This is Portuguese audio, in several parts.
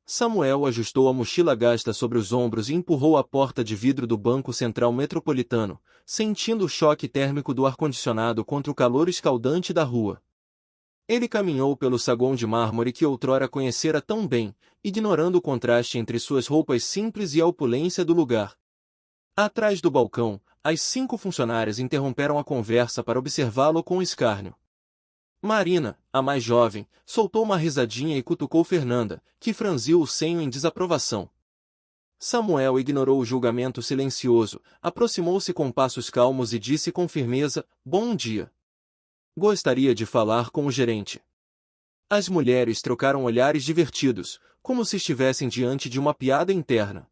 Samuel ajustou a mochila gasta sobre os ombros e empurrou a porta de vidro do Banco Central Metropolitano, sentindo o choque térmico do ar-condicionado contra o calor escaldante da rua. Ele caminhou pelo saguão de mármore que outrora conhecera tão bem, ignorando o contraste entre suas roupas simples e a opulência do lugar. Atrás do balcão, as 5 funcionárias interromperam a conversa para observá-lo com escárnio. Marina, a mais jovem, soltou uma risadinha e cutucou Fernanda, que franziu o senho em desaprovação. Samuel ignorou o julgamento silencioso, aproximou-se com passos calmos e disse com firmeza: "Bom dia. Gostaria de falar com o gerente." As mulheres trocaram olhares divertidos, como se estivessem diante de uma piada interna.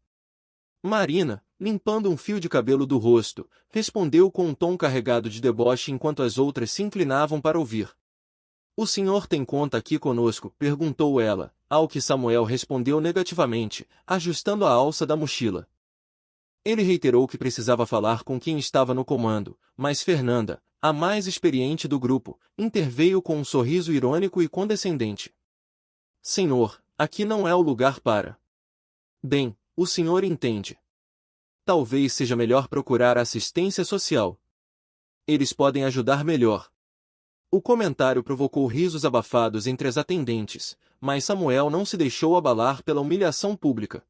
Marina, limpando um fio de cabelo do rosto, respondeu com um tom carregado de deboche enquanto as outras se inclinavam para ouvir. "O senhor tem conta aqui conosco?" perguntou ela, ao que Samuel respondeu negativamente, ajustando a alça da mochila. Ele reiterou que precisava falar com quem estava no comando, mas Fernanda, a mais experiente do grupo, interveio com um sorriso irônico e condescendente. "Senhor, aqui não é o lugar para." "Bem, o senhor entende. Talvez seja melhor procurar assistência social. Eles podem ajudar melhor." O comentário provocou risos abafados entre as atendentes, mas Samuel não se deixou abalar pela humilhação pública.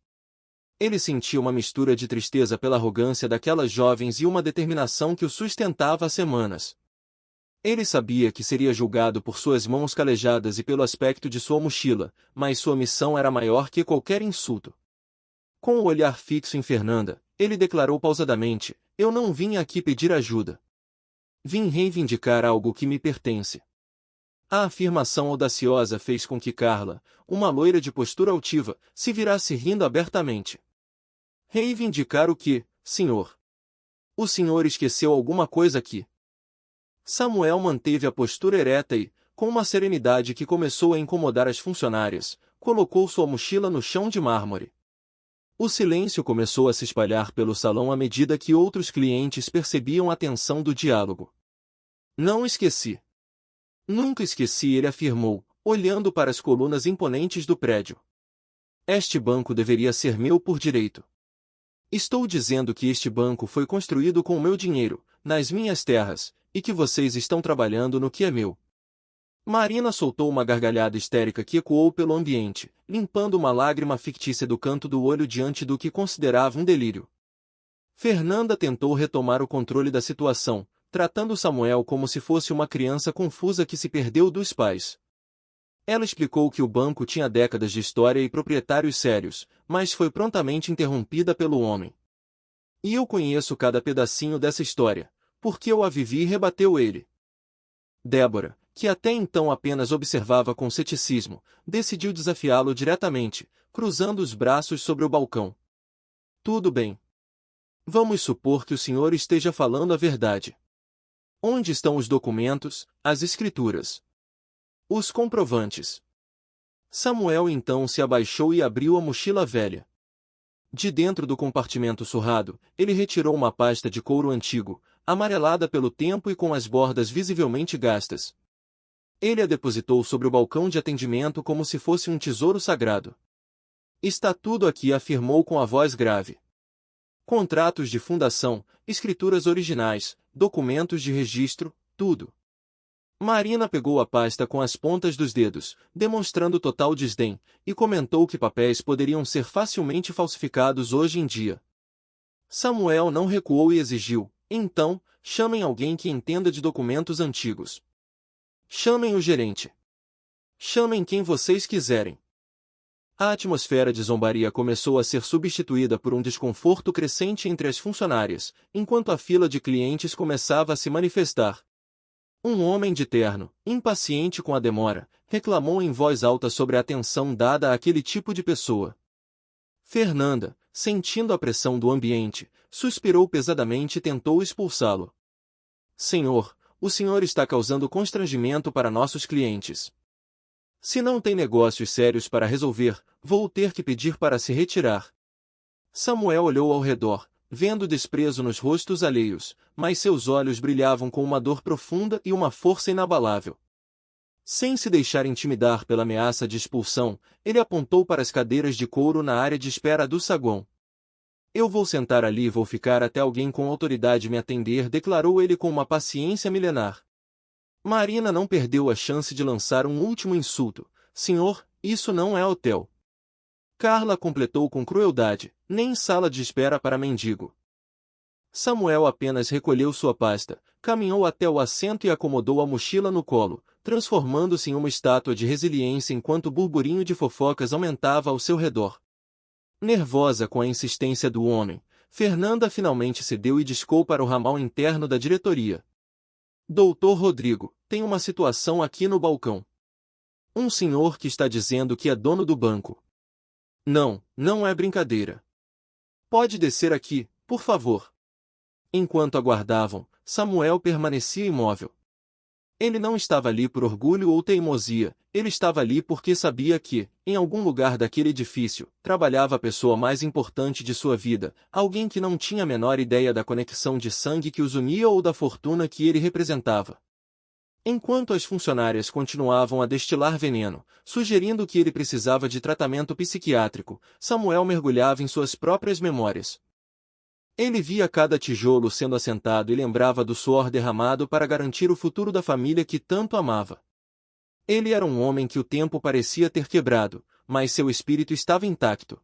Ele sentia uma mistura de tristeza pela arrogância daquelas jovens e uma determinação que o sustentava há semanas. Ele sabia que seria julgado por suas mãos calejadas e pelo aspecto de sua mochila, mas sua missão era maior que qualquer insulto. Com o olhar fixo em Fernanda, ele declarou pausadamente: "Eu não vim aqui pedir ajuda. Vim reivindicar algo que me pertence." A afirmação audaciosa fez com que Carla, uma loira de postura altiva, se virasse rindo abertamente. "Reivindicar o quê, senhor? O senhor esqueceu alguma coisa aqui?" Samuel manteve a postura ereta e, com uma serenidade que começou a incomodar as funcionárias, colocou sua mochila no chão de mármore. O silêncio começou a se espalhar pelo salão à medida que outros clientes percebiam a tensão do diálogo. "Não esqueci. Nunca esqueci", ele afirmou, olhando para as colunas imponentes do prédio. "Este banco deveria ser meu por direito. Estou dizendo que este banco foi construído com o meu dinheiro, nas minhas terras, e que vocês estão trabalhando no que é meu." Marina soltou uma gargalhada histérica que ecoou pelo ambiente, limpando uma lágrima fictícia do canto do olho diante do que considerava um delírio. Fernanda tentou retomar o controle da situação, tratando Samuel como se fosse uma criança confusa que se perdeu dos pais. Ela explicou que o banco tinha décadas de história e proprietários sérios, mas foi prontamente interrompida pelo homem. "E eu conheço cada pedacinho dessa história, porque eu a vivi", rebateu ele. Débora, que até então apenas observava com ceticismo, decidiu desafiá-lo diretamente, cruzando os braços sobre o balcão. "Tudo bem. Vamos supor que o senhor esteja falando a verdade. Onde estão os documentos, as escrituras? Os comprovantes?" Samuel então se abaixou e abriu a mochila velha. De dentro do compartimento surrado, ele retirou uma pasta de couro antigo, amarelada pelo tempo e com as bordas visivelmente gastas. Ele a depositou sobre o balcão de atendimento como se fosse um tesouro sagrado. "Está tudo aqui", afirmou com a voz grave. "Contratos de fundação, escrituras originais, documentos de registro, tudo." Marina pegou a pasta com as pontas dos dedos, demonstrando total desdém, e comentou que papéis poderiam ser facilmente falsificados hoje em dia. Samuel não recuou e exigiu: "Então, chamem alguém que entenda de documentos antigos. Chamem o gerente. Chamem quem vocês quiserem." A atmosfera de zombaria começou a ser substituída por um desconforto crescente entre as funcionárias, enquanto a fila de clientes começava a se manifestar. Um homem de terno, impaciente com a demora, reclamou em voz alta sobre a atenção dada àquele tipo de pessoa. Fernanda, sentindo a pressão do ambiente, suspirou pesadamente e tentou expulsá-lo. "Senhor, o senhor está causando constrangimento para nossos clientes. Se não tem negócios sérios para resolver, vou ter que pedir para se retirar." Samuel olhou ao redor, vendo desprezo nos rostos alheios, mas seus olhos brilhavam com uma dor profunda e uma força inabalável. Sem se deixar intimidar pela ameaça de expulsão, ele apontou para as cadeiras de couro na área de espera do saguão. Eu vou sentar ali e vou ficar até alguém com autoridade me atender, declarou ele com uma paciência milenar. Marina não perdeu a chance de lançar um último insulto. Senhor, isso não é hotel. Carla completou com crueldade, nem sala de espera para mendigo. Samuel apenas recolheu sua pasta, caminhou até o assento e acomodou a mochila no colo, transformando-se em uma estátua de resiliência enquanto o burburinho de fofocas aumentava ao seu redor. Nervosa com a insistência do homem, Fernanda finalmente cedeu e discou para o ramal interno da diretoria. Doutor Rodrigo, tem uma situação aqui no balcão. Um senhor que está dizendo que é dono do banco. Não, não é brincadeira. Pode descer aqui, por favor. Enquanto aguardavam, Samuel permanecia imóvel. Ele não estava ali por orgulho ou teimosia, ele estava ali porque sabia que, em algum lugar daquele edifício, trabalhava a pessoa mais importante de sua vida, alguém que não tinha a menor ideia da conexão de sangue que os unia ou da fortuna que ele representava. Enquanto as funcionárias continuavam a destilar veneno, sugerindo que ele precisava de tratamento psiquiátrico, Samuel mergulhava em suas próprias memórias. Ele via cada tijolo sendo assentado e lembrava do suor derramado para garantir o futuro da família que tanto amava. Ele era um homem que o tempo parecia ter quebrado, mas seu espírito estava intacto.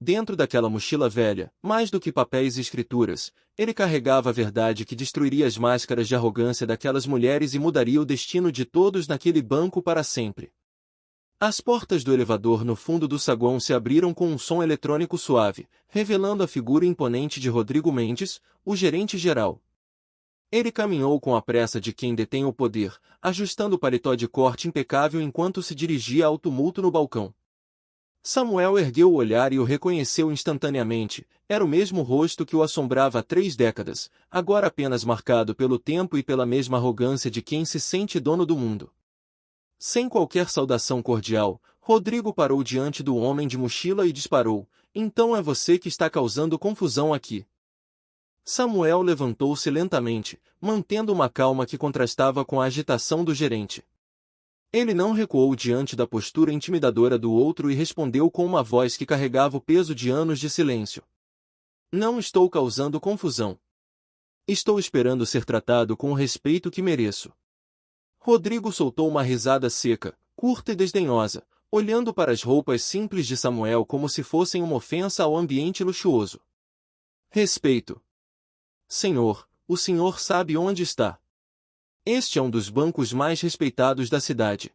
Dentro daquela mochila velha, mais do que papéis e escrituras, ele carregava a verdade que destruiria as máscaras de arrogância daquelas mulheres e mudaria o destino de todos naquele banco para sempre. As portas do elevador no fundo do saguão se abriram com um som eletrônico suave, revelando a figura imponente de Rodrigo Mendes, o gerente-geral. Ele caminhou com a pressa de quem detém o poder, ajustando o paletó de corte impecável enquanto se dirigia ao tumulto no balcão. Samuel ergueu o olhar e o reconheceu instantaneamente. Era o mesmo rosto que o assombrava há 3 décadas, agora apenas marcado pelo tempo e pela mesma arrogância de quem se sente dono do mundo. Sem qualquer saudação cordial, Rodrigo parou diante do homem de mochila e disparou. Então é você que está causando confusão aqui. Samuel levantou-se lentamente, mantendo uma calma que contrastava com a agitação do gerente. Ele não recuou diante da postura intimidadora do outro e respondeu com uma voz que carregava o peso de anos de silêncio. Não estou causando confusão. Estou esperando ser tratado com o respeito que mereço. Rodrigo soltou uma risada seca, curta e desdenhosa, olhando para as roupas simples de Samuel como se fossem uma ofensa ao ambiente luxuoso. Respeito. Senhor, o senhor sabe onde está. Este é um dos bancos mais respeitados da cidade.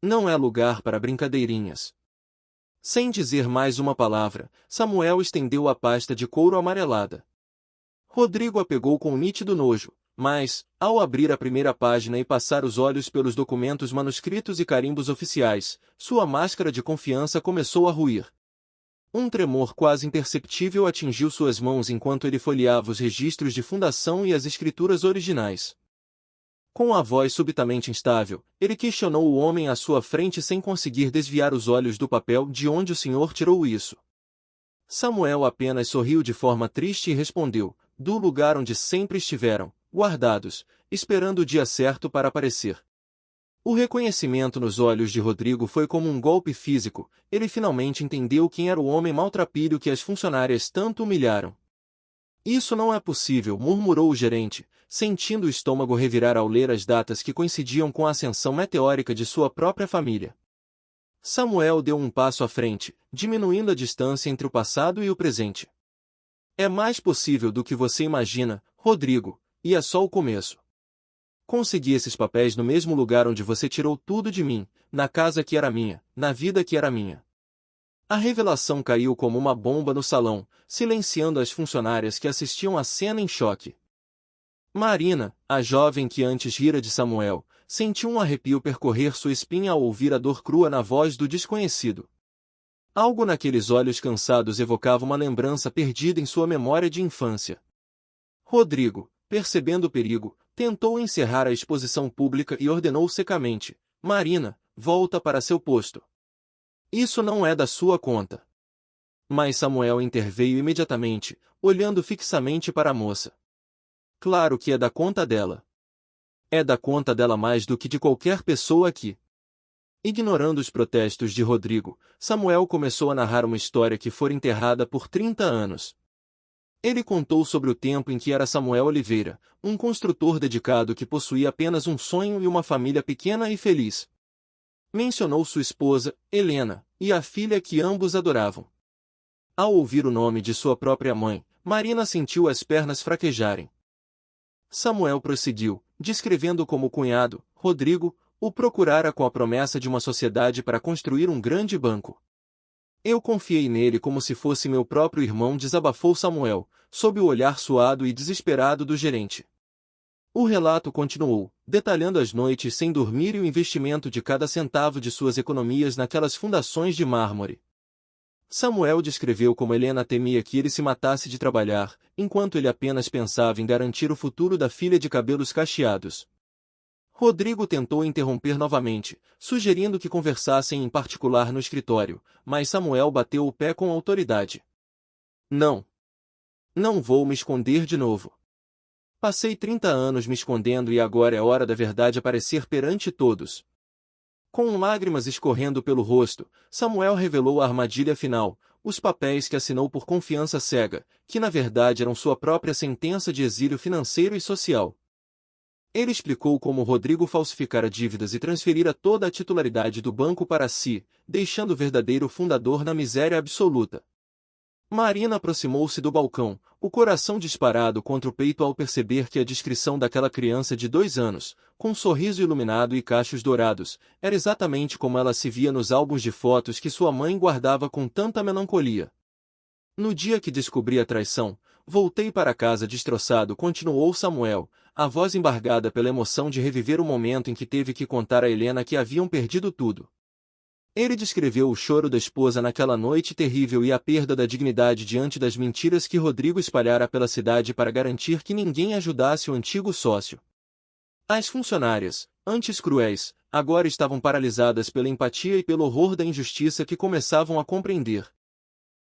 Não é lugar para brincadeirinhas. Sem dizer mais uma palavra, Samuel estendeu a pasta de couro amarelada. Rodrigo a pegou com nítido nojo. Mas, ao abrir a primeira página e passar os olhos pelos documentos manuscritos e carimbos oficiais, sua máscara de confiança começou a ruir. Um tremor quase imperceptível atingiu suas mãos enquanto ele folheava os registros de fundação e as escrituras originais. Com a voz subitamente instável, ele questionou o homem à sua frente sem conseguir desviar os olhos do papel. De onde o senhor tirou isso? Samuel apenas sorriu de forma triste e respondeu, do lugar onde sempre estiveram, guardados, esperando o dia certo para aparecer. O reconhecimento nos olhos de Rodrigo foi como um golpe físico. Ele finalmente entendeu quem era o homem maltrapilho que as funcionárias tanto humilharam. Isso não é possível, murmurou o gerente, sentindo o estômago revirar ao ler as datas que coincidiam com a ascensão meteórica de sua própria família. Samuel deu um passo à frente, diminuindo a distância entre o passado e o presente. É mais possível do que você imagina, Rodrigo. E é só o começo. Consegui esses papéis no mesmo lugar onde você tirou tudo de mim, na casa que era minha, na vida que era minha. A revelação caiu como uma bomba no salão, silenciando as funcionárias que assistiam à cena em choque. Marina, a jovem que antes rira de Samuel, sentiu um arrepio percorrer sua espinha ao ouvir a dor crua na voz do desconhecido. Algo naqueles olhos cansados evocava uma lembrança perdida em sua memória de infância. Rodrigo, percebendo o perigo, tentou encerrar a exposição pública e ordenou secamente, Marina, volta para seu posto. Isso não é da sua conta. Mas Samuel interveio imediatamente, olhando fixamente para a moça. Claro que é da conta dela. É da conta dela mais do que de qualquer pessoa aqui. Ignorando os protestos de Rodrigo, Samuel começou a narrar uma história que fora enterrada por 30 anos. Ele contou sobre o tempo em que era Samuel Oliveira, um construtor dedicado que possuía apenas um sonho e uma família pequena e feliz. Mencionou sua esposa, Helena, e a filha que ambos adoravam. Ao ouvir o nome de sua própria mãe, Marina sentiu as pernas fraquejarem. Samuel prosseguiu, descrevendo como o cunhado, Rodrigo, o procurara com a promessa de uma sociedade para construir um grande banco. Eu confiei nele como se fosse meu próprio irmão, desabafou Samuel, sob o olhar suado e desesperado do gerente. O relato continuou, detalhando as noites sem dormir e o investimento de cada centavo de suas economias naquelas fundações de mármore. Samuel descreveu como Helena temia que ele se matasse de trabalhar, enquanto ele apenas pensava em garantir o futuro da filha de cabelos cacheados. Rodrigo tentou interromper novamente, sugerindo que conversassem em particular no escritório, mas Samuel bateu o pé com autoridade. Não. Não vou me esconder de novo. Passei 30 anos me escondendo e agora é hora da verdade aparecer perante todos. Com lágrimas escorrendo pelo rosto, Samuel revelou a armadilha final, os papéis que assinou por confiança cega, que na verdade eram sua própria sentença de exílio financeiro e social. Ele explicou como Rodrigo falsificara dívidas e transferira toda a titularidade do banco para si, deixando o verdadeiro fundador na miséria absoluta. Marina aproximou-se do balcão, o coração disparado contra o peito ao perceber que a descrição daquela criança de 2 anos, com um sorriso iluminado e cachos dourados, era exatamente como ela se via nos álbuns de fotos que sua mãe guardava com tanta melancolia. No dia que descobri a traição, voltei para casa destroçado, continuou Samuel, a voz embargada pela emoção de reviver o momento em que teve que contar a Helena que haviam perdido tudo. Ele descreveu o choro da esposa naquela noite terrível e a perda da dignidade diante das mentiras que Rodrigo espalhara pela cidade para garantir que ninguém ajudasse o antigo sócio. As funcionárias, antes cruéis, agora estavam paralisadas pela empatia e pelo horror da injustiça que começavam a compreender.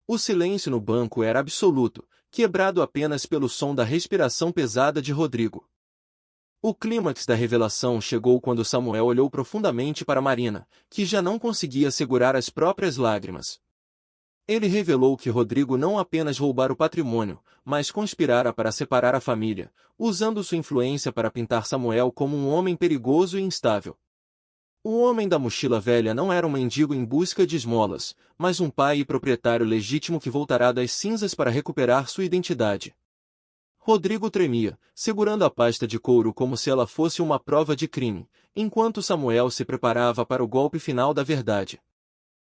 O silêncio no banco era absoluto, quebrado apenas pelo som da respiração pesada de Rodrigo. O clímax da revelação chegou quando Samuel olhou profundamente para Marina, que já não conseguia segurar as próprias lágrimas. Ele revelou que Rodrigo não apenas roubara o patrimônio, mas conspirara para separar a família, usando sua influência para pintar Samuel como um homem perigoso e instável. O homem da mochila velha não era um mendigo em busca de esmolas, mas um pai e proprietário legítimo que voltará das cinzas para recuperar sua identidade. Rodrigo tremia, segurando a pasta de couro como se ela fosse uma prova de crime, enquanto Samuel se preparava para o golpe final da verdade.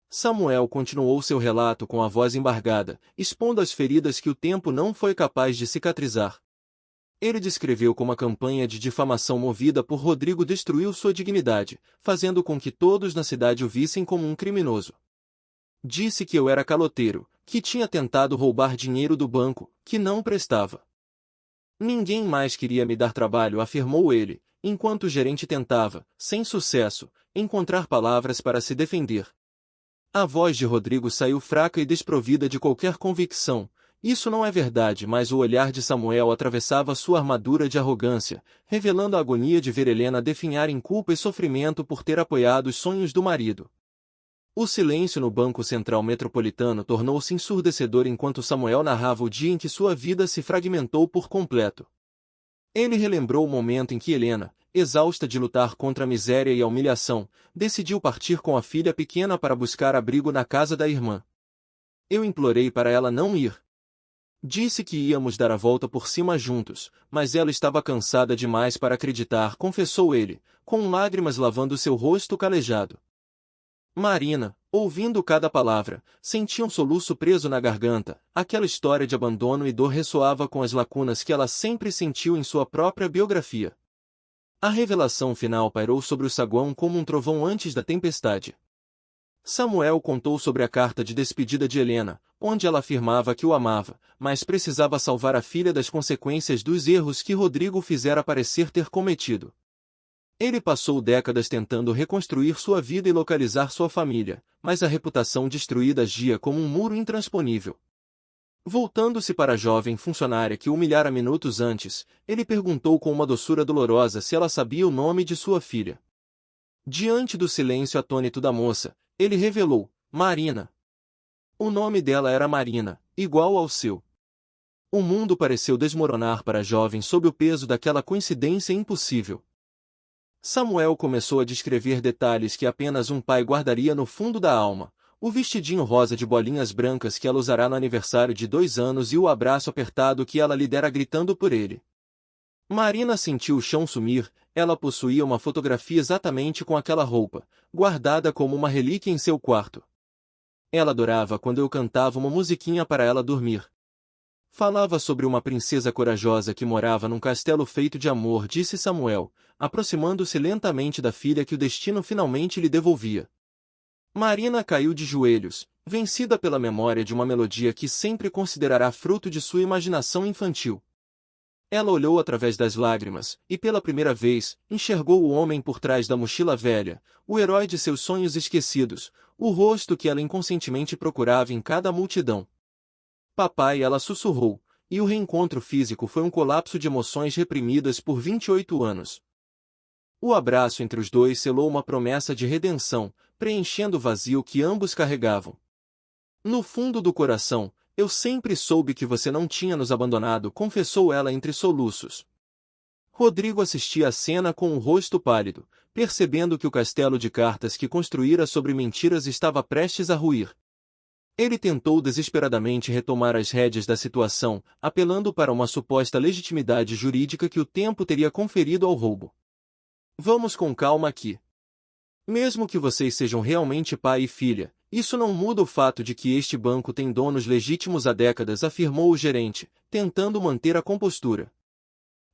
Samuel continuou seu relato com a voz embargada, expondo as feridas que o tempo não foi capaz de cicatrizar. Ele descreveu como a campanha de difamação movida por Rodrigo destruiu sua dignidade, fazendo com que todos na cidade o vissem como um criminoso. Disse que eu era caloteiro, que tinha tentado roubar dinheiro do banco, que não prestava. Ninguém mais queria me dar trabalho, afirmou ele, enquanto o gerente tentava, sem sucesso, encontrar palavras para se defender. A voz de Rodrigo saiu fraca e desprovida de qualquer convicção. Isso não é verdade, mas o olhar de Samuel atravessava sua armadura de arrogância, revelando a agonia de ver Helena definhar em culpa e sofrimento por ter apoiado os sonhos do marido. O silêncio no Banco Central Metropolitano tornou-se ensurdecedor enquanto Samuel narrava o dia em que sua vida se fragmentou por completo. Ele relembrou o momento em que Helena, exausta de lutar contra a miséria e a humilhação, decidiu partir com a filha pequena para buscar abrigo na casa da irmã. Eu implorei para ela não ir. Disse que íamos dar a volta por cima juntos, mas ela estava cansada demais para acreditar, confessou ele, com lágrimas lavando seu rosto calejado. Marina, ouvindo cada palavra, sentia um soluço preso na garganta. Aquela história de abandono e dor ressoava com as lacunas que ela sempre sentiu em sua própria biografia. A revelação final pairou sobre o saguão como um trovão antes da tempestade. Samuel contou sobre a carta de despedida de Helena, onde ela afirmava que o amava, mas precisava salvar a filha das consequências dos erros que Rodrigo fizera parecer ter cometido. Ele passou décadas tentando reconstruir sua vida e localizar sua família, mas a reputação destruída agia como um muro intransponível. Voltando-se para a jovem funcionária que o humilhara minutos antes, ele perguntou com uma doçura dolorosa se ela sabia o nome de sua filha. Diante do silêncio atônito da moça, ele revelou: Marina. O nome dela era Marina, igual ao seu. O mundo pareceu desmoronar para a jovem sob o peso daquela coincidência impossível. Samuel começou a descrever detalhes que apenas um pai guardaria no fundo da alma: o vestidinho rosa de bolinhas brancas que ela usará no aniversário de 2 anos e o abraço apertado que ela lhe dera gritando por ele. Marina sentiu o chão sumir. Ela possuía uma fotografia exatamente com aquela roupa, guardada como uma relíquia em seu quarto. Ela adorava quando eu cantava uma musiquinha para ela dormir. Falava sobre uma princesa corajosa que morava num castelo feito de amor, disse Samuel, aproximando-se lentamente da filha que o destino finalmente lhe devolvia. Marina caiu de joelhos, vencida pela memória de uma melodia que sempre considerará fruto de sua imaginação infantil. Ela olhou através das lágrimas, e pela primeira vez, enxergou o homem por trás da mochila velha, o herói de seus sonhos esquecidos, o rosto que ela inconscientemente procurava em cada multidão. Papai, ela sussurrou, e o reencontro físico foi um colapso de emoções reprimidas por 28 anos. O abraço entre os dois selou uma promessa de redenção, preenchendo o vazio que ambos carregavam. No fundo do coração, eu sempre soube que você não tinha nos abandonado, confessou ela entre soluços. Rodrigo assistia à cena com o rosto pálido, percebendo que o castelo de cartas que construíra sobre mentiras estava prestes a ruir. Ele tentou desesperadamente retomar as rédeas da situação, apelando para uma suposta legitimidade jurídica que o tempo teria conferido ao roubo. Vamos com calma aqui. Mesmo que vocês sejam realmente pai e filha, isso não muda o fato de que este banco tem donos legítimos há décadas, afirmou o gerente, tentando manter a compostura.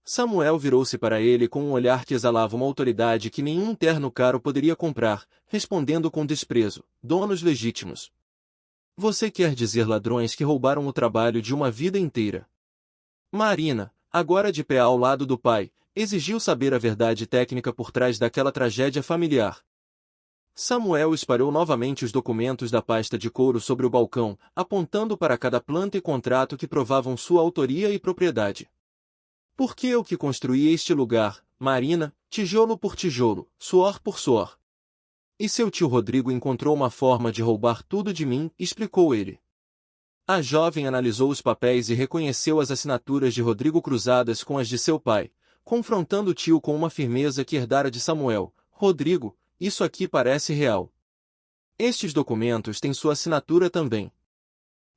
Samuel virou-se para ele com um olhar que exalava uma autoridade que nenhum terno caro poderia comprar, respondendo com desprezo: donos legítimos. Você quer dizer ladrões que roubaram o trabalho de uma vida inteira. Marina, agora de pé ao lado do pai, exigiu saber a verdade técnica por trás daquela tragédia familiar. Samuel espalhou novamente os documentos da pasta de couro sobre o balcão, apontando para cada planta e contrato que provavam sua autoria e propriedade. Por que eu que construí este lugar, Marina, tijolo por tijolo, suor por suor? E seu tio Rodrigo encontrou uma forma de roubar tudo de mim, explicou ele. A jovem analisou os papéis e reconheceu as assinaturas de Rodrigo cruzadas com as de seu pai, confrontando o tio com uma firmeza que herdara de Samuel. Rodrigo, isso aqui parece real. Estes documentos têm sua assinatura também.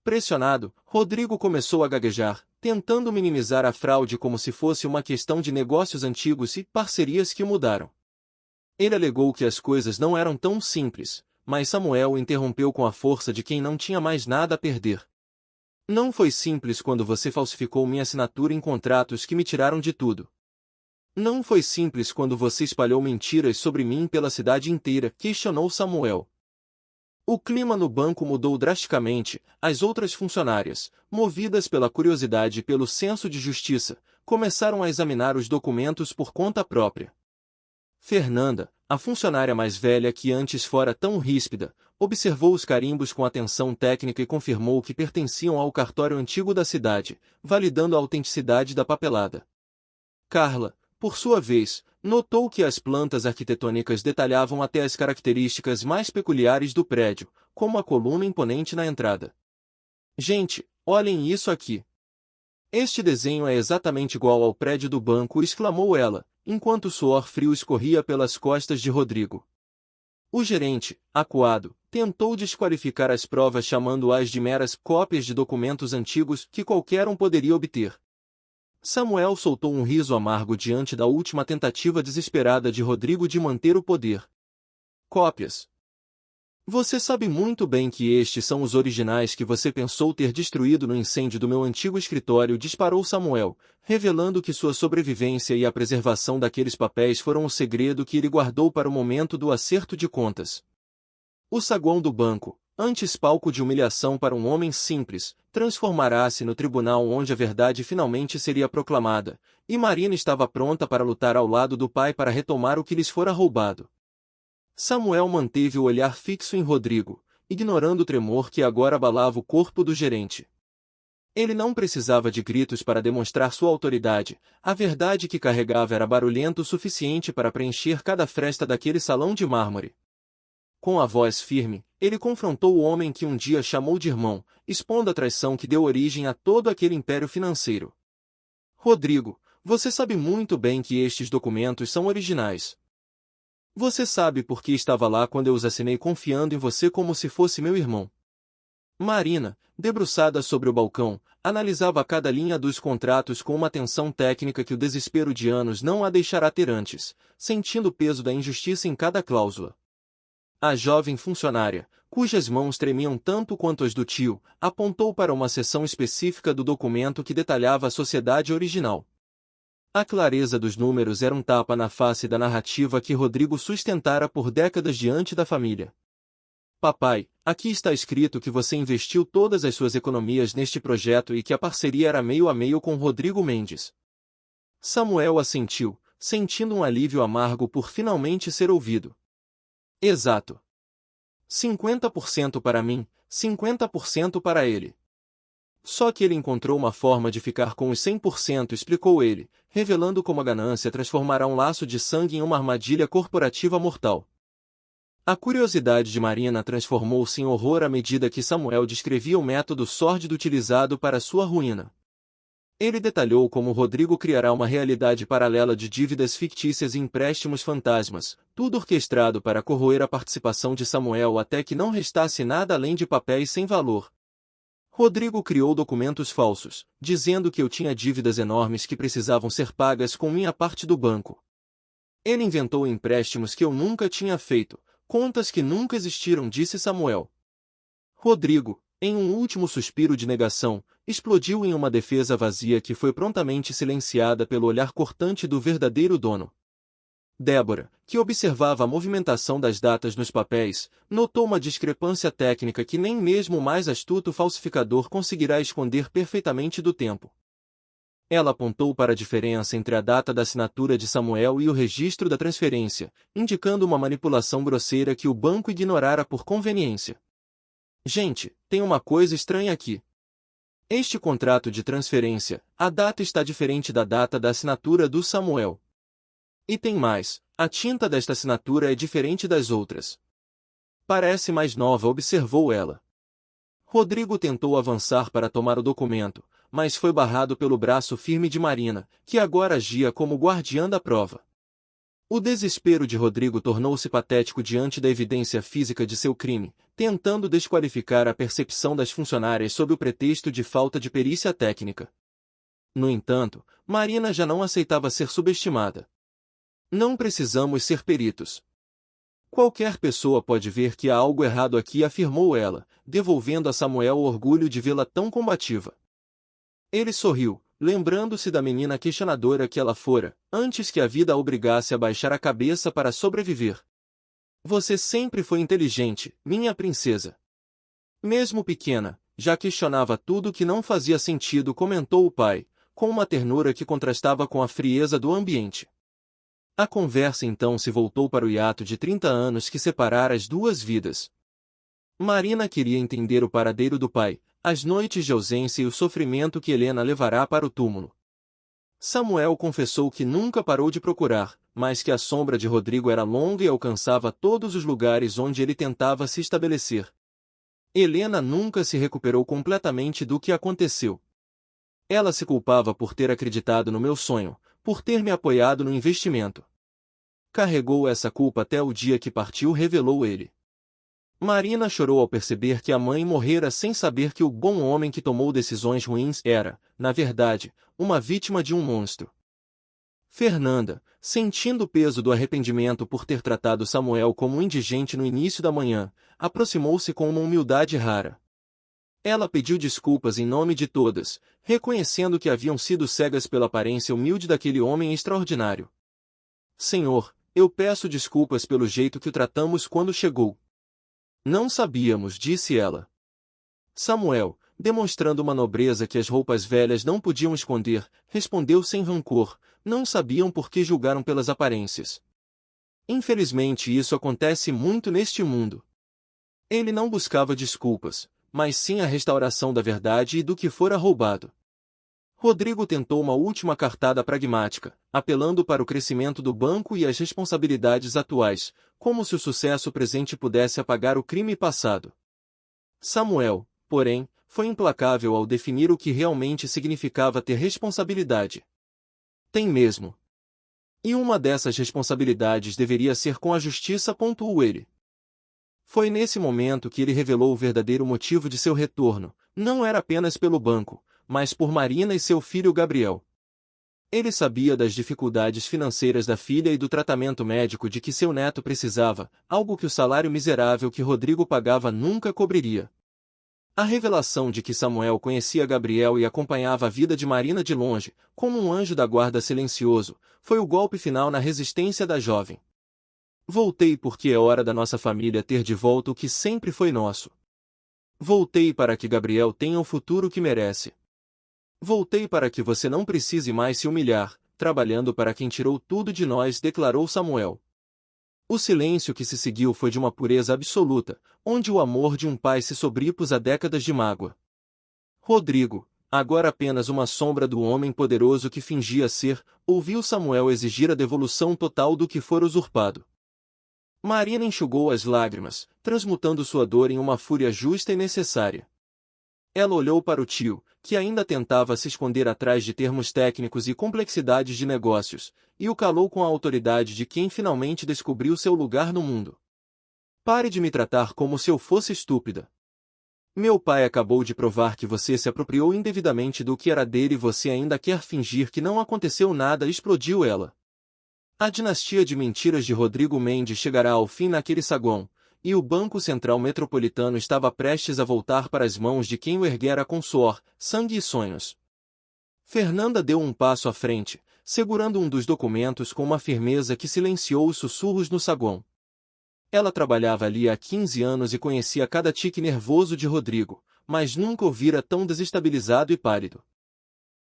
Pressionado, Rodrigo começou a gaguejar, tentando minimizar a fraude como se fosse uma questão de negócios antigos e parcerias que mudaram. Ele alegou que as coisas não eram tão simples, mas Samuel o interrompeu com a força de quem não tinha mais nada a perder. Não foi simples quando você falsificou minha assinatura em contratos que me tiraram de tudo. Não foi simples quando você espalhou mentiras sobre mim pela cidade inteira, questionou Samuel. O clima no banco mudou drasticamente. As outras funcionárias, movidas pela curiosidade e pelo senso de justiça, começaram a examinar os documentos por conta própria. Fernanda, a funcionária mais velha que antes fora tão ríspida, observou os carimbos com atenção técnica e confirmou que pertenciam ao cartório antigo da cidade, validando a autenticidade da papelada. Carla, por sua vez, notou que as plantas arquitetônicas detalhavam até as características mais peculiares do prédio, como a coluna imponente na entrada. Gente, olhem isso aqui. Este desenho é exatamente igual ao prédio do banco, exclamou ela, enquanto o suor frio escorria pelas costas de Rodrigo. O gerente, acuado, tentou desqualificar as provas chamando-as de meras cópias de documentos antigos que qualquer um poderia obter. Samuel soltou um riso amargo diante da última tentativa desesperada de Rodrigo de manter o poder. Cópias. Você sabe muito bem que estes são os originais que você pensou ter destruído no incêndio do meu antigo escritório, disparou Samuel, revelando que sua sobrevivência e a preservação daqueles papéis foram o segredo que ele guardou para o momento do acerto de contas. O saguão do banco, antes palco de humilhação para um homem simples, transformará-se no tribunal onde a verdade finalmente seria proclamada, e Marina estava pronta para lutar ao lado do pai para retomar o que lhes fora roubado. Samuel manteve o olhar fixo em Rodrigo, ignorando o tremor que agora abalava o corpo do gerente. Ele não precisava de gritos para demonstrar sua autoridade, a verdade que carregava era barulhenta o suficiente para preencher cada fresta daquele salão de mármore. Com a voz firme, ele confrontou o homem que um dia chamou de irmão, expondo a traição que deu origem a todo aquele império financeiro. Rodrigo, você sabe muito bem que estes documentos são originais. Você sabe por que estava lá quando eu os assinei confiando em você como se fosse meu irmão. Marina, debruçada sobre o balcão, analisava cada linha dos contratos com uma atenção técnica que o desespero de anos não a deixará ter antes, sentindo o peso da injustiça em cada cláusula. A jovem funcionária, cujas mãos tremiam tanto quanto as do tio, apontou para uma seção específica do documento que detalhava a sociedade original. A clareza dos números era um tapa na face da narrativa que Rodrigo sustentara por décadas diante da família. Papai, aqui está escrito que você investiu todas as suas economias neste projeto e que a parceria era meio a meio com Rodrigo Mendes. Samuel assentiu, sentindo um alívio amargo por finalmente ser ouvido. Exato. 50% para mim, 50% para ele. Só que ele encontrou uma forma de ficar com os 100%, explicou ele, revelando como a ganância transformará um laço de sangue em uma armadilha corporativa mortal. A curiosidade de Marina transformou-se em horror à medida que Samuel descrevia o método sórdido utilizado para sua ruína. Ele detalhou como Rodrigo criará uma realidade paralela de dívidas fictícias e empréstimos fantasmas, tudo orquestrado para corroer a participação de Samuel até que não restasse nada além de papéis sem valor. Rodrigo criou documentos falsos, dizendo que eu tinha dívidas enormes que precisavam ser pagas com minha parte do banco. Ele inventou empréstimos que eu nunca tinha feito, contas que nunca existiram, disse Samuel. Rodrigo, em um último suspiro de negação, explodiu em uma defesa vazia que foi prontamente silenciada pelo olhar cortante do verdadeiro dono. Débora, que observava a movimentação das datas nos papéis, notou uma discrepância técnica que nem mesmo o mais astuto falsificador conseguirá esconder perfeitamente do tempo. Ela apontou para a diferença entre a data da assinatura de Samuel e o registro da transferência, indicando uma manipulação grosseira que o banco ignorara por conveniência. Gente, tem uma coisa estranha aqui. Este contrato de transferência, a data está diferente da data da assinatura do Samuel. E tem mais, a tinta desta assinatura é diferente das outras. Parece mais nova, observou ela. Rodrigo tentou avançar para tomar o documento, mas foi barrado pelo braço firme de Marina, que agora agia como guardiã da prova. O desespero de Rodrigo tornou-se patético diante da evidência física de seu crime, tentando desqualificar a percepção das funcionárias sob o pretexto de falta de perícia técnica. No entanto, Marina já não aceitava ser subestimada. Não precisamos ser peritos. Qualquer pessoa pode ver que há algo errado aqui, afirmou ela, devolvendo a Samuel o orgulho de vê-la tão combativa. Ele sorriu, lembrando-se da menina questionadora que ela fora, antes que a vida a obrigasse a baixar a cabeça para sobreviver. Você sempre foi inteligente, minha princesa. Mesmo pequena, já questionava tudo que não fazia sentido, comentou o pai, com uma ternura que contrastava com a frieza do ambiente. A conversa então se voltou para o hiato de 30 anos que separara as duas vidas. Marina queria entender o paradeiro do pai, as noites de ausência e o sofrimento que Helena levará para o túmulo. Samuel confessou que nunca parou de procurar, mas que a sombra de Rodrigo era longa e alcançava todos os lugares onde ele tentava se estabelecer. Helena nunca se recuperou completamente do que aconteceu. Ela se culpava por ter acreditado no meu sonho, por ter me apoiado no investimento. Carregou essa culpa até o dia que partiu, revelou ele. Marina chorou ao perceber que a mãe morrera sem saber que o bom homem que tomou decisões ruins era, na verdade, uma vítima de um monstro. Fernanda, sentindo o peso do arrependimento por ter tratado Samuel como um indigente no início da manhã, aproximou-se com uma humildade rara. Ela pediu desculpas em nome de todas, reconhecendo que haviam sido cegas pela aparência humilde daquele homem extraordinário. Senhor, eu peço desculpas pelo jeito que o tratamos quando chegou. Não sabíamos, disse ela. Samuel, demonstrando uma nobreza que as roupas velhas não podiam esconder, respondeu sem rancor, não sabiam por que julgaram pelas aparências. Infelizmente isso acontece muito neste mundo. Ele não buscava desculpas, mas sim a restauração da verdade e do que fora roubado. Rodrigo tentou uma última cartada pragmática, apelando para o crescimento do banco e as responsabilidades atuais, como se o sucesso presente pudesse apagar o crime passado. Samuel, porém, foi implacável ao definir o que realmente significava ter responsabilidade. Tem mesmo. E uma dessas responsabilidades deveria ser com a justiça, pontuou ele. Foi nesse momento que ele revelou o verdadeiro motivo de seu retorno, não era apenas pelo banco, mas por Marina e seu filho Gabriel. Ele sabia das dificuldades financeiras da filha e do tratamento médico de que seu neto precisava, algo que o salário miserável que Rodrigo pagava nunca cobriria. A revelação de que Samuel conhecia Gabriel e acompanhava a vida de Marina de longe, como um anjo da guarda silencioso, foi o golpe final na resistência da jovem. Voltei porque é hora da nossa família ter de volta o que sempre foi nosso. Voltei para que Gabriel tenha o futuro que merece. Voltei para que você não precise mais se humilhar, trabalhando para quem tirou tudo de nós, declarou Samuel. O silêncio que se seguiu foi de uma pureza absoluta, onde o amor de um pai se sobrepôs a décadas de mágoa. Rodrigo, agora apenas uma sombra do homem poderoso que fingia ser, ouviu Samuel exigir a devolução total do que fora usurpado. Marina enxugou as lágrimas, transmutando sua dor em uma fúria justa e necessária. Ela olhou para o tio, que ainda tentava se esconder atrás de termos técnicos e complexidades de negócios, e o calou com a autoridade de quem finalmente descobriu seu lugar no mundo. Pare de me tratar como se eu fosse estúpida. Meu pai acabou de provar que você se apropriou indevidamente do que era dele e você ainda quer fingir que não aconteceu nada, explodiu ela. A dinastia de mentiras de Rodrigo Mendes chegará ao fim naquele saguão, e o Banco Central Metropolitano estava prestes a voltar para as mãos de quem o erguera com suor, sangue e sonhos. Fernanda deu um passo à frente, segurando um dos documentos com uma firmeza que silenciou os sussurros no saguão. Ela trabalhava ali há 15 anos e conhecia cada tique nervoso de Rodrigo, mas nunca o vira tão desestabilizado e pálido.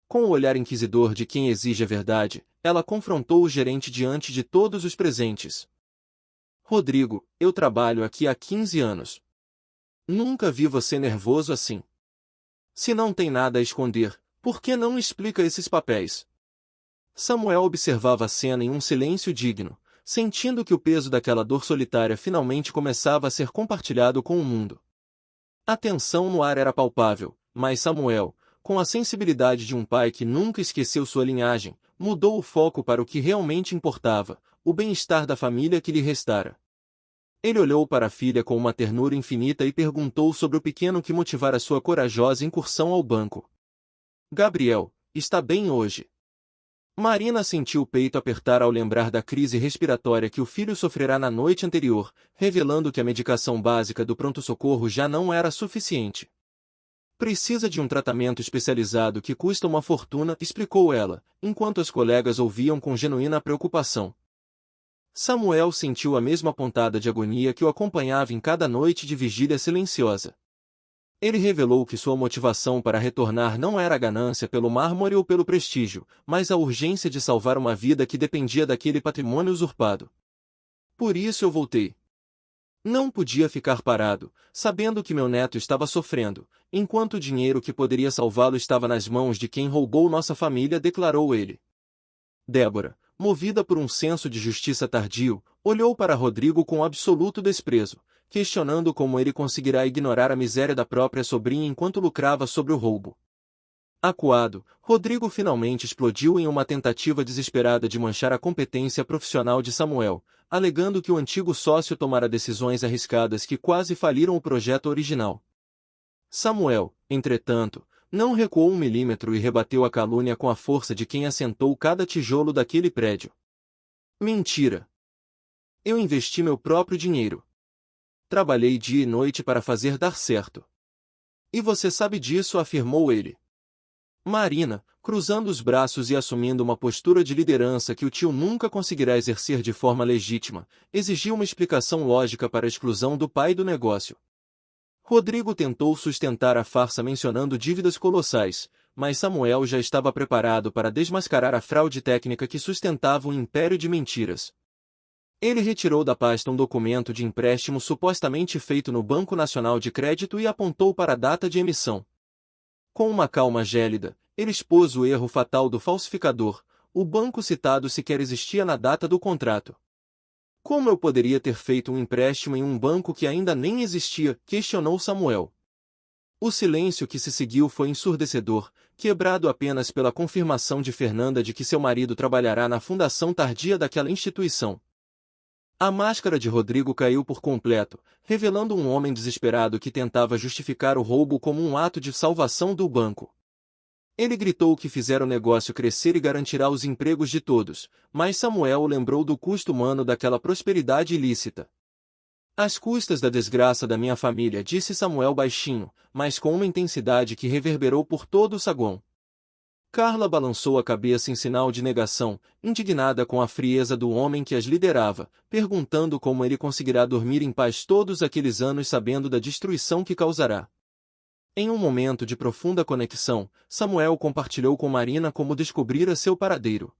Com o olhar inquisidor de quem exige a verdade, ela confrontou o gerente diante de todos os presentes. Rodrigo, eu trabalho aqui há 15 anos. Nunca vi você nervoso assim. Se não tem nada a esconder, por que não explica esses papéis? Samuel observava a cena em um silêncio digno, sentindo que o peso daquela dor solitária finalmente começava a ser compartilhado com o mundo. A tensão no ar era palpável, mas Samuel, com a sensibilidade de um pai que nunca esqueceu sua linhagem, mudou o foco para o que realmente importava, o bem-estar da família que lhe restara. Ele olhou para a filha com uma ternura infinita e perguntou sobre o pequeno que motivara sua corajosa incursão ao banco. Gabriel, está bem hoje? Marina sentiu o peito apertar ao lembrar da crise respiratória que o filho sofrerá na noite anterior, revelando que a medicação básica do pronto-socorro já não era suficiente. Precisa de um tratamento especializado que custa uma fortuna, explicou ela, enquanto as colegas ouviam com genuína preocupação. Samuel sentiu a mesma pontada de agonia que o acompanhava em cada noite de vigília silenciosa. Ele revelou que sua motivação para retornar não era a ganância pelo mármore ou pelo prestígio, mas a urgência de salvar uma vida que dependia daquele patrimônio usurpado. Por isso eu voltei. Não podia ficar parado, sabendo que meu neto estava sofrendo, enquanto o dinheiro que poderia salvá-lo estava nas mãos de quem roubou nossa família, declarou ele. Débora, movida por um senso de justiça tardio, olhou para Rodrigo com absoluto desprezo, questionando como ele conseguirá ignorar a miséria da própria sobrinha enquanto lucrava sobre o roubo. Acuado, Rodrigo finalmente explodiu em uma tentativa desesperada de manchar a competência profissional de Samuel, alegando que o antigo sócio tomara decisões arriscadas que quase faliram o projeto original. Samuel, entretanto, não recuou 1 milímetro e rebateu a calúnia com a força de quem assentou cada tijolo daquele prédio. Mentira! Eu investi meu próprio dinheiro. Trabalhei dia e noite para fazer dar certo. E você sabe disso, afirmou ele. Marina, cruzando os braços e assumindo uma postura de liderança que o tio nunca conseguirá exercer de forma legítima, exigiu uma explicação lógica para a exclusão do pai do negócio. Rodrigo tentou sustentar a farsa mencionando dívidas colossais, mas Samuel já estava preparado para desmascarar a fraude técnica que sustentava um império de mentiras. Ele retirou da pasta um documento de empréstimo supostamente feito no Banco Nacional de Crédito e apontou para a data de emissão. Com uma calma gélida, ele expôs o erro fatal do falsificador: o banco citado sequer existia na data do contrato. Como eu poderia ter feito um empréstimo em um banco que ainda nem existia? Questionou Samuel. O silêncio que se seguiu foi ensurdecedor, quebrado apenas pela confirmação de Fernanda de que seu marido trabalhará na fundação tardia daquela instituição. A máscara de Rodrigo caiu por completo, revelando um homem desesperado que tentava justificar o roubo como um ato de salvação do banco. Ele gritou que fizera o negócio crescer e garantirá os empregos de todos, mas Samuel o lembrou do custo humano daquela prosperidade ilícita. Às custas da desgraça da minha família, disse Samuel baixinho, mas com uma intensidade que reverberou por todo o saguão. Carla balançou a cabeça em sinal de negação, indignada com a frieza do homem que as liderava, perguntando como ele conseguirá dormir em paz todos aqueles anos sabendo da destruição que causará. Em um momento de profunda conexão, Samuel compartilhou com Marina como descobrira seu paradeiro.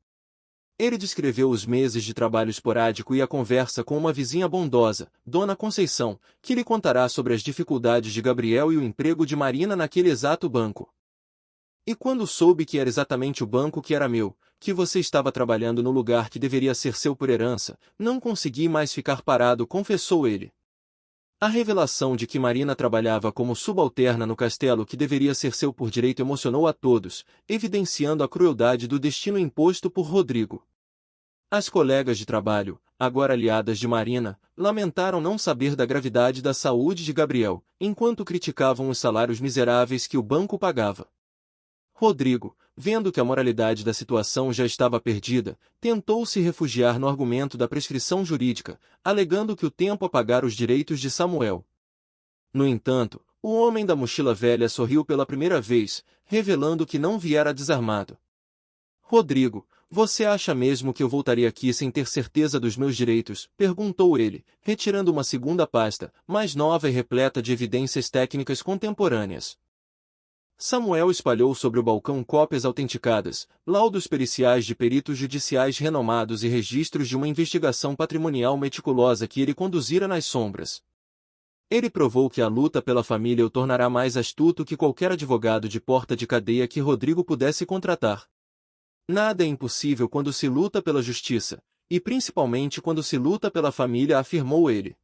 Ele descreveu os meses de trabalho esporádico e a conversa com uma vizinha bondosa, Dona Conceição, que lhe contará sobre as dificuldades de Gabriel e o emprego de Marina naquele exato banco. E quando soube que era exatamente o banco que era meu, que você estava trabalhando no lugar que deveria ser seu por herança, não consegui mais ficar parado, confessou ele. A revelação de que Marina trabalhava como subalterna no castelo que deveria ser seu por direito emocionou a todos, evidenciando a crueldade do destino imposto por Rodrigo. As colegas de trabalho, agora aliadas de Marina, lamentaram não saber da gravidade da saúde de Gabriel, enquanto criticavam os salários miseráveis que o banco pagava. Rodrigo, vendo que a moralidade da situação já estava perdida, tentou se refugiar no argumento da prescrição jurídica, alegando que o tempo apagara os direitos de Samuel. No entanto, o homem da mochila velha sorriu pela primeira vez, revelando que não viera desarmado. Rodrigo, você acha mesmo que eu voltaria aqui sem ter certeza dos meus direitos? Perguntou ele, retirando uma segunda pasta, mais nova e repleta de evidências técnicas contemporâneas. Samuel espalhou sobre o balcão cópias autenticadas, laudos periciais de peritos judiciais renomados e registros de uma investigação patrimonial meticulosa que ele conduzira nas sombras. Ele provou que a luta pela família o tornará mais astuto que qualquer advogado de porta de cadeia que Rodrigo pudesse contratar. Nada é impossível quando se luta pela justiça, e principalmente quando se luta pela família, afirmou ele.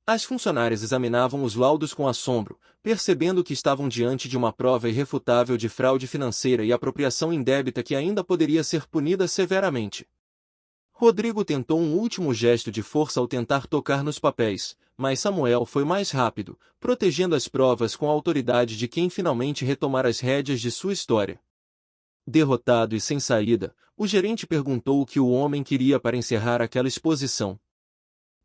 As funcionárias examinavam os laudos com assombro, percebendo que estavam diante de uma prova irrefutável de fraude financeira e apropriação indébita que ainda poderia ser punida severamente. Rodrigo tentou um último gesto de força ao tentar tocar nos papéis, mas Samuel foi mais rápido, protegendo as provas com a autoridade de quem finalmente retomara as rédeas de sua história. Derrotado e sem saída, o gerente perguntou o que o homem queria para encerrar aquela exposição.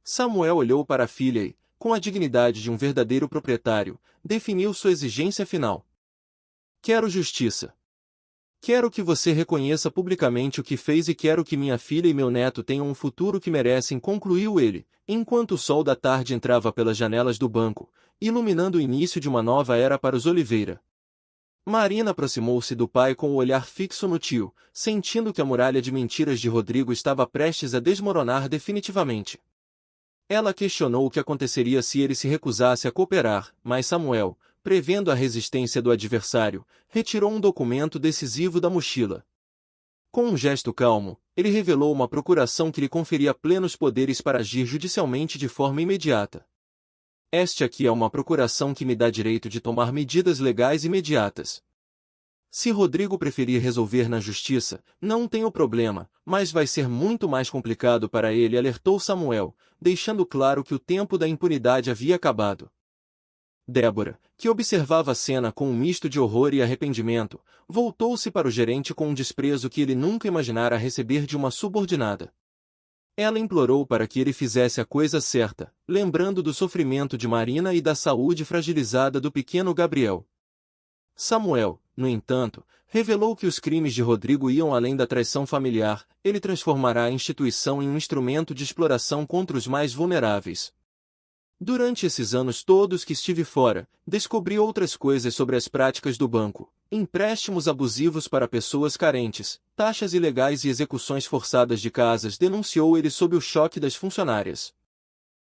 Samuel olhou para a filha e, com a dignidade de um verdadeiro proprietário, definiu sua exigência final. Quero justiça. Quero que você reconheça publicamente o que fez e quero que minha filha e meu neto tenham um futuro que merecem, concluiu ele, enquanto o sol da tarde entrava pelas janelas do banco, iluminando o início de uma nova era para os Oliveira. Marina aproximou-se do pai com o olhar fixo no tio, sentindo que a muralha de mentiras de Rodrigo estava prestes a desmoronar definitivamente. Ela questionou o que aconteceria se ele se recusasse a cooperar, mas Samuel, prevendo a resistência do adversário, retirou um documento decisivo da mochila. Com um gesto calmo, ele revelou uma procuração que lhe conferia plenos poderes para agir judicialmente de forma imediata. Este aqui é uma procuração que me dá direito de tomar medidas legais imediatas. Se Rodrigo preferir resolver na justiça, não tenho problema, mas vai ser muito mais complicado para ele, alertou Samuel, deixando claro que o tempo da impunidade havia acabado. Débora, que observava a cena com um misto de horror e arrependimento, voltou-se para o gerente com um desprezo que ele nunca imaginara receber de uma subordinada. Ela implorou para que ele fizesse a coisa certa, lembrando do sofrimento de Marina e da saúde fragilizada do pequeno Gabriel. Samuel, no entanto, revelou que os crimes de Rodrigo iam além da traição familiar, ele transformará a instituição em um instrumento de exploração contra os mais vulneráveis. Durante esses anos todos que estive fora, descobri outras coisas sobre as práticas do banco: empréstimos abusivos para pessoas carentes, taxas ilegais e execuções forçadas de casas, denunciou ele sob o choque das funcionárias.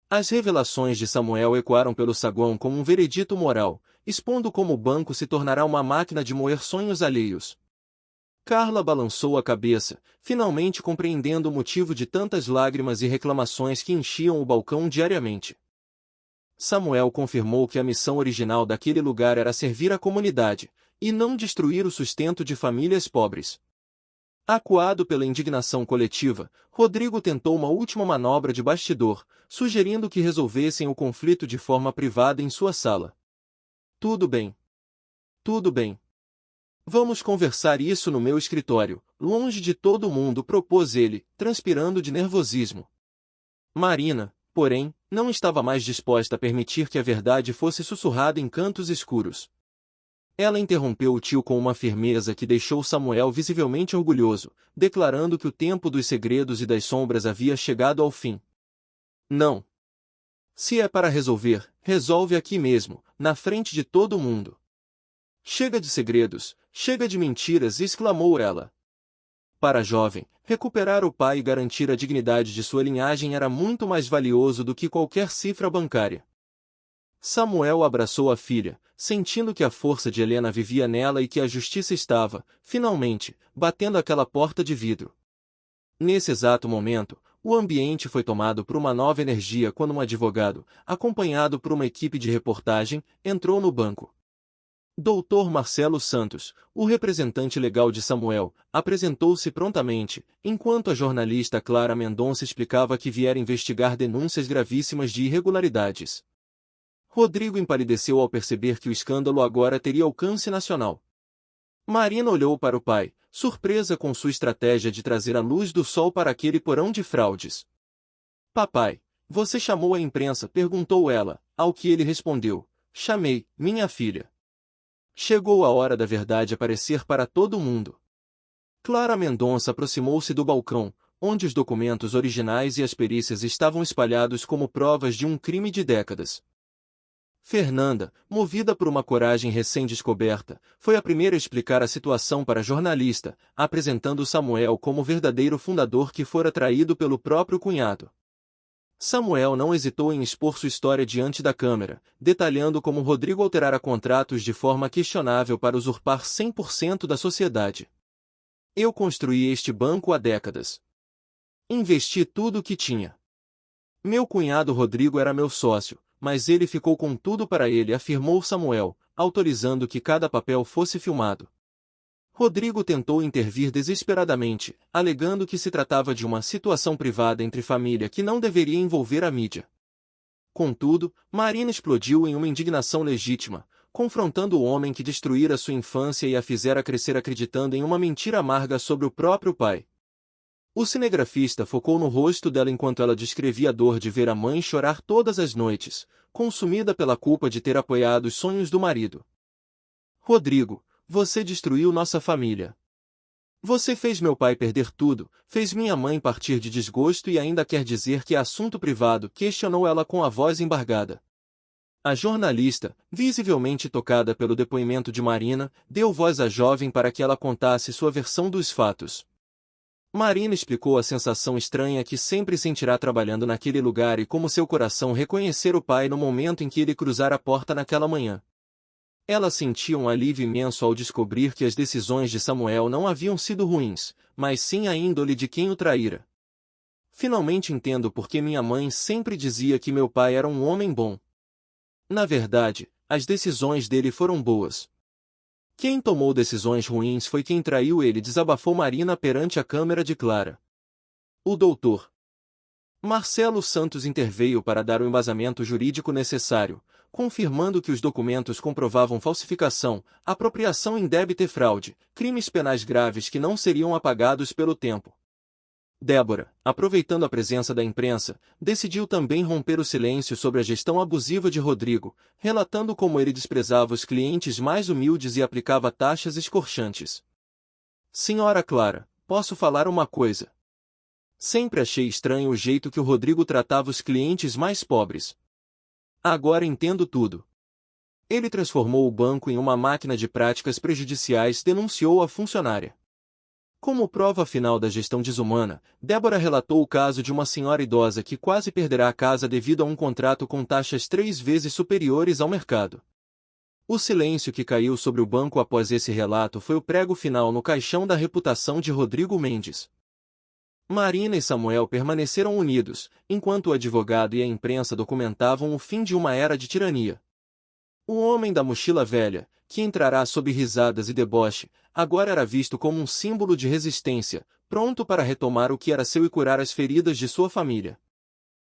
As revelações de Samuel ecoaram pelo saguão como um veredito moral, expondo como o banco se tornará uma máquina de moer sonhos alheios. Carla balançou a cabeça, finalmente compreendendo o motivo de tantas lágrimas e reclamações que enchiam o balcão diariamente. Samuel confirmou que a missão original daquele lugar era servir a comunidade, e não destruir o sustento de famílias pobres. Acuado pela indignação coletiva, Rodrigo tentou uma última manobra de bastidor, sugerindo que resolvessem o conflito de forma privada em sua sala. Tudo bem. Tudo bem. Vamos conversar isso no meu escritório, longe de todo mundo, propôs ele, transpirando de nervosismo. Marina, porém, não estava mais disposta a permitir que a verdade fosse sussurrada em cantos escuros. Ela interrompeu o tio com uma firmeza que deixou Samuel visivelmente orgulhoso, declarando que o tempo dos segredos e das sombras havia chegado ao fim. Não. Se é para resolver, resolve aqui mesmo, na frente de todo mundo. Chega de segredos, chega de mentiras, exclamou ela. Para a jovem, recuperar o pai e garantir a dignidade de sua linhagem era muito mais valioso do que qualquer cifra bancária. Samuel abraçou a filha, sentindo que a força de Helena vivia nela e que a justiça estava, finalmente, batendo aquela porta de vidro. Nesse exato momento, o ambiente foi tomado por uma nova energia quando um advogado, acompanhado por uma equipe de reportagem, entrou no banco. Dr. Marcelo Santos, o representante legal de Samuel, apresentou-se prontamente, enquanto a jornalista Clara Mendonça explicava que viera investigar denúncias gravíssimas de irregularidades. Rodrigo empalideceu ao perceber que o escândalo agora teria alcance nacional. Marina olhou para o pai, surpresa com sua estratégia de trazer a luz do sol para aquele porão de fraudes. Papai, você chamou a imprensa? Perguntou ela, ao que ele respondeu: chamei, minha filha. Chegou a hora da verdade aparecer para todo mundo. Clara Mendonça aproximou-se do balcão, onde os documentos originais e as perícias estavam espalhados como provas de um crime de décadas. Fernanda, movida por uma coragem recém-descoberta, foi a primeira a explicar a situação para a jornalista, apresentando Samuel como o verdadeiro fundador que fora traído pelo próprio cunhado. Samuel não hesitou em expor sua história diante da câmera, detalhando como Rodrigo alterara contratos de forma questionável para usurpar 100% da sociedade. Eu construí este banco há décadas. Investi tudo o que tinha. Meu cunhado Rodrigo era meu sócio, mas ele ficou com tudo para ele, afirmou Samuel, autorizando que cada papel fosse filmado. Rodrigo tentou intervir desesperadamente, alegando que se tratava de uma situação privada entre família que não deveria envolver a mídia. Contudo, Marina explodiu em uma indignação legítima, confrontando o homem que destruíra sua infância e a fizera crescer acreditando em uma mentira amarga sobre o próprio pai. O cinegrafista focou no rosto dela enquanto ela descrevia a dor de ver a mãe chorar todas as noites, consumida pela culpa de ter apoiado os sonhos do marido. Rodrigo, você destruiu nossa família. Você fez meu pai perder tudo, fez minha mãe partir de desgosto e ainda quer dizer que é assunto privado, questionou ela com a voz embargada. A jornalista, visivelmente tocada pelo depoimento de Marina, deu voz à jovem para que ela contasse sua versão dos fatos. Marina explicou a sensação estranha que sempre sentirá trabalhando naquele lugar e como seu coração reconhecer o pai no momento em que ele cruzar a porta naquela manhã. Ela sentia um alívio imenso ao descobrir que as decisões de Samuel não haviam sido ruins, mas sim a índole de quem o traíra. Finalmente entendo por que minha mãe sempre dizia que meu pai era um homem bom. Na verdade, as decisões dele foram boas. Quem tomou decisões ruins foi quem traiu ele, desabafou Marina perante a câmera de Clara. O doutor Marcelo Santos interveio para dar o embasamento jurídico necessário, confirmando que os documentos comprovavam falsificação, apropriação indébita e fraude, crimes penais graves que não seriam apagados pelo tempo. Débora, aproveitando a presença da imprensa, decidiu também romper o silêncio sobre a gestão abusiva de Rodrigo, relatando como ele desprezava os clientes mais humildes e aplicava taxas escorchantes. Senhora Clara, posso falar uma coisa? Sempre achei estranho o jeito que o Rodrigo tratava os clientes mais pobres. Agora entendo tudo. Ele transformou o banco em uma máquina de práticas prejudiciais, denunciou a funcionária. Como prova final da gestão desumana, Débora relatou o caso de uma senhora idosa que quase perderá a casa devido a um contrato com taxas 3 vezes superiores ao mercado. O silêncio que caiu sobre o banco após esse relato foi o prego final no caixão da reputação de Rodrigo Mendes. Marina e Samuel permaneceram unidos, enquanto o advogado e a imprensa documentavam o fim de uma era de tirania. O homem da mochila velha, que entrará sob risadas e deboche, agora era visto como um símbolo de resistência, pronto para retomar o que era seu e curar as feridas de sua família.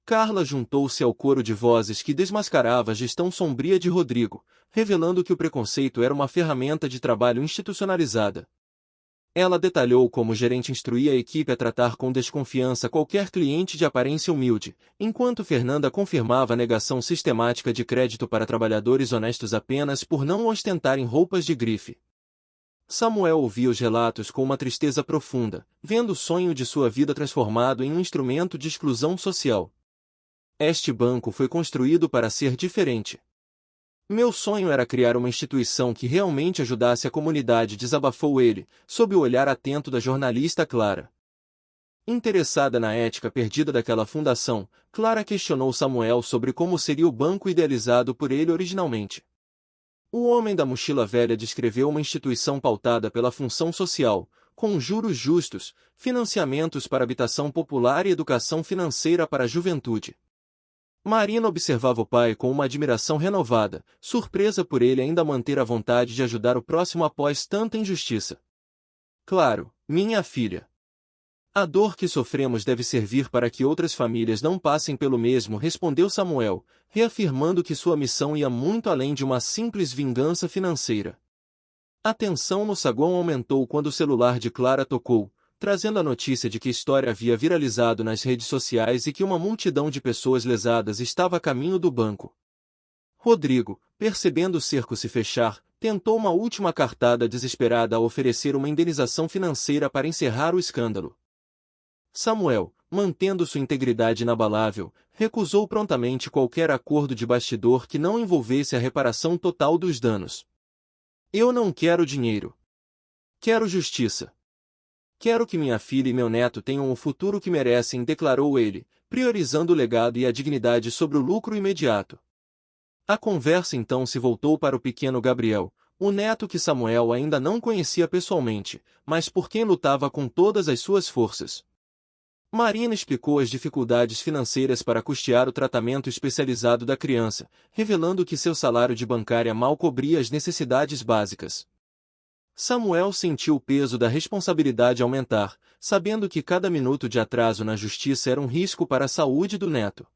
Carla juntou-se ao coro de vozes que desmascarava a gestão sombria de Rodrigo, revelando que o preconceito era uma ferramenta de trabalho institucionalizada. Ela detalhou como o gerente instruía a equipe a tratar com desconfiança qualquer cliente de aparência humilde, enquanto Fernanda confirmava a negação sistemática de crédito para trabalhadores honestos apenas por não ostentarem roupas de grife. Samuel ouvia os relatos com uma tristeza profunda, vendo o sonho de sua vida transformado em um instrumento de exclusão social. Este banco foi construído para ser diferente. Meu sonho era criar uma instituição que realmente ajudasse a comunidade, desabafou ele, sob o olhar atento da jornalista Clara. Interessada na ética perdida daquela fundação, Clara questionou Samuel sobre como seria o banco idealizado por ele originalmente. O homem da mochila velha descreveu uma instituição pautada pela função social, com juros justos, financiamentos para habitação popular e educação financeira para a juventude. Marina observava o pai com uma admiração renovada, surpresa por ele ainda manter a vontade de ajudar o próximo após tanta injustiça. Claro, minha filha. A dor que sofremos deve servir para que outras famílias não passem pelo mesmo, respondeu Samuel, reafirmando que sua missão ia muito além de uma simples vingança financeira. A tensão no saguão aumentou quando o celular de Clara tocou, trazendo a notícia de que a história havia viralizado nas redes sociais e que uma multidão de pessoas lesadas estava a caminho do banco. Rodrigo, percebendo o cerco se fechar, tentou uma última cartada desesperada a oferecer uma indenização financeira para encerrar o escândalo. Samuel, mantendo sua integridade inabalável, recusou prontamente qualquer acordo de bastidor que não envolvesse a reparação total dos danos. Eu não quero dinheiro. Quero justiça. Quero que minha filha e meu neto tenham o futuro que merecem, declarou ele, priorizando o legado e a dignidade sobre o lucro imediato. A conversa então se voltou para o pequeno Gabriel, o neto que Samuel ainda não conhecia pessoalmente, mas por quem lutava com todas as suas forças. Marina explicou as dificuldades financeiras para custear o tratamento especializado da criança, revelando que seu salário de bancária mal cobria as necessidades básicas. Samuel sentiu o peso da responsabilidade aumentar, sabendo que cada minuto de atraso na justiça era um risco para a saúde do neto.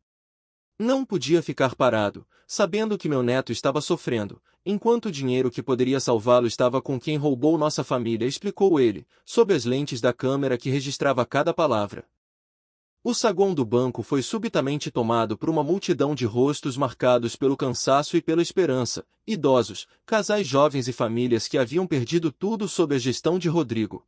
Não podia ficar parado, sabendo que meu neto estava sofrendo, enquanto o dinheiro que poderia salvá-lo estava com quem roubou nossa família, explicou ele, sob as lentes da câmera que registrava cada palavra. O saguão do banco foi subitamente tomado por uma multidão de rostos marcados pelo cansaço e pela esperança, idosos, casais jovens e famílias que haviam perdido tudo sob a gestão de Rodrigo.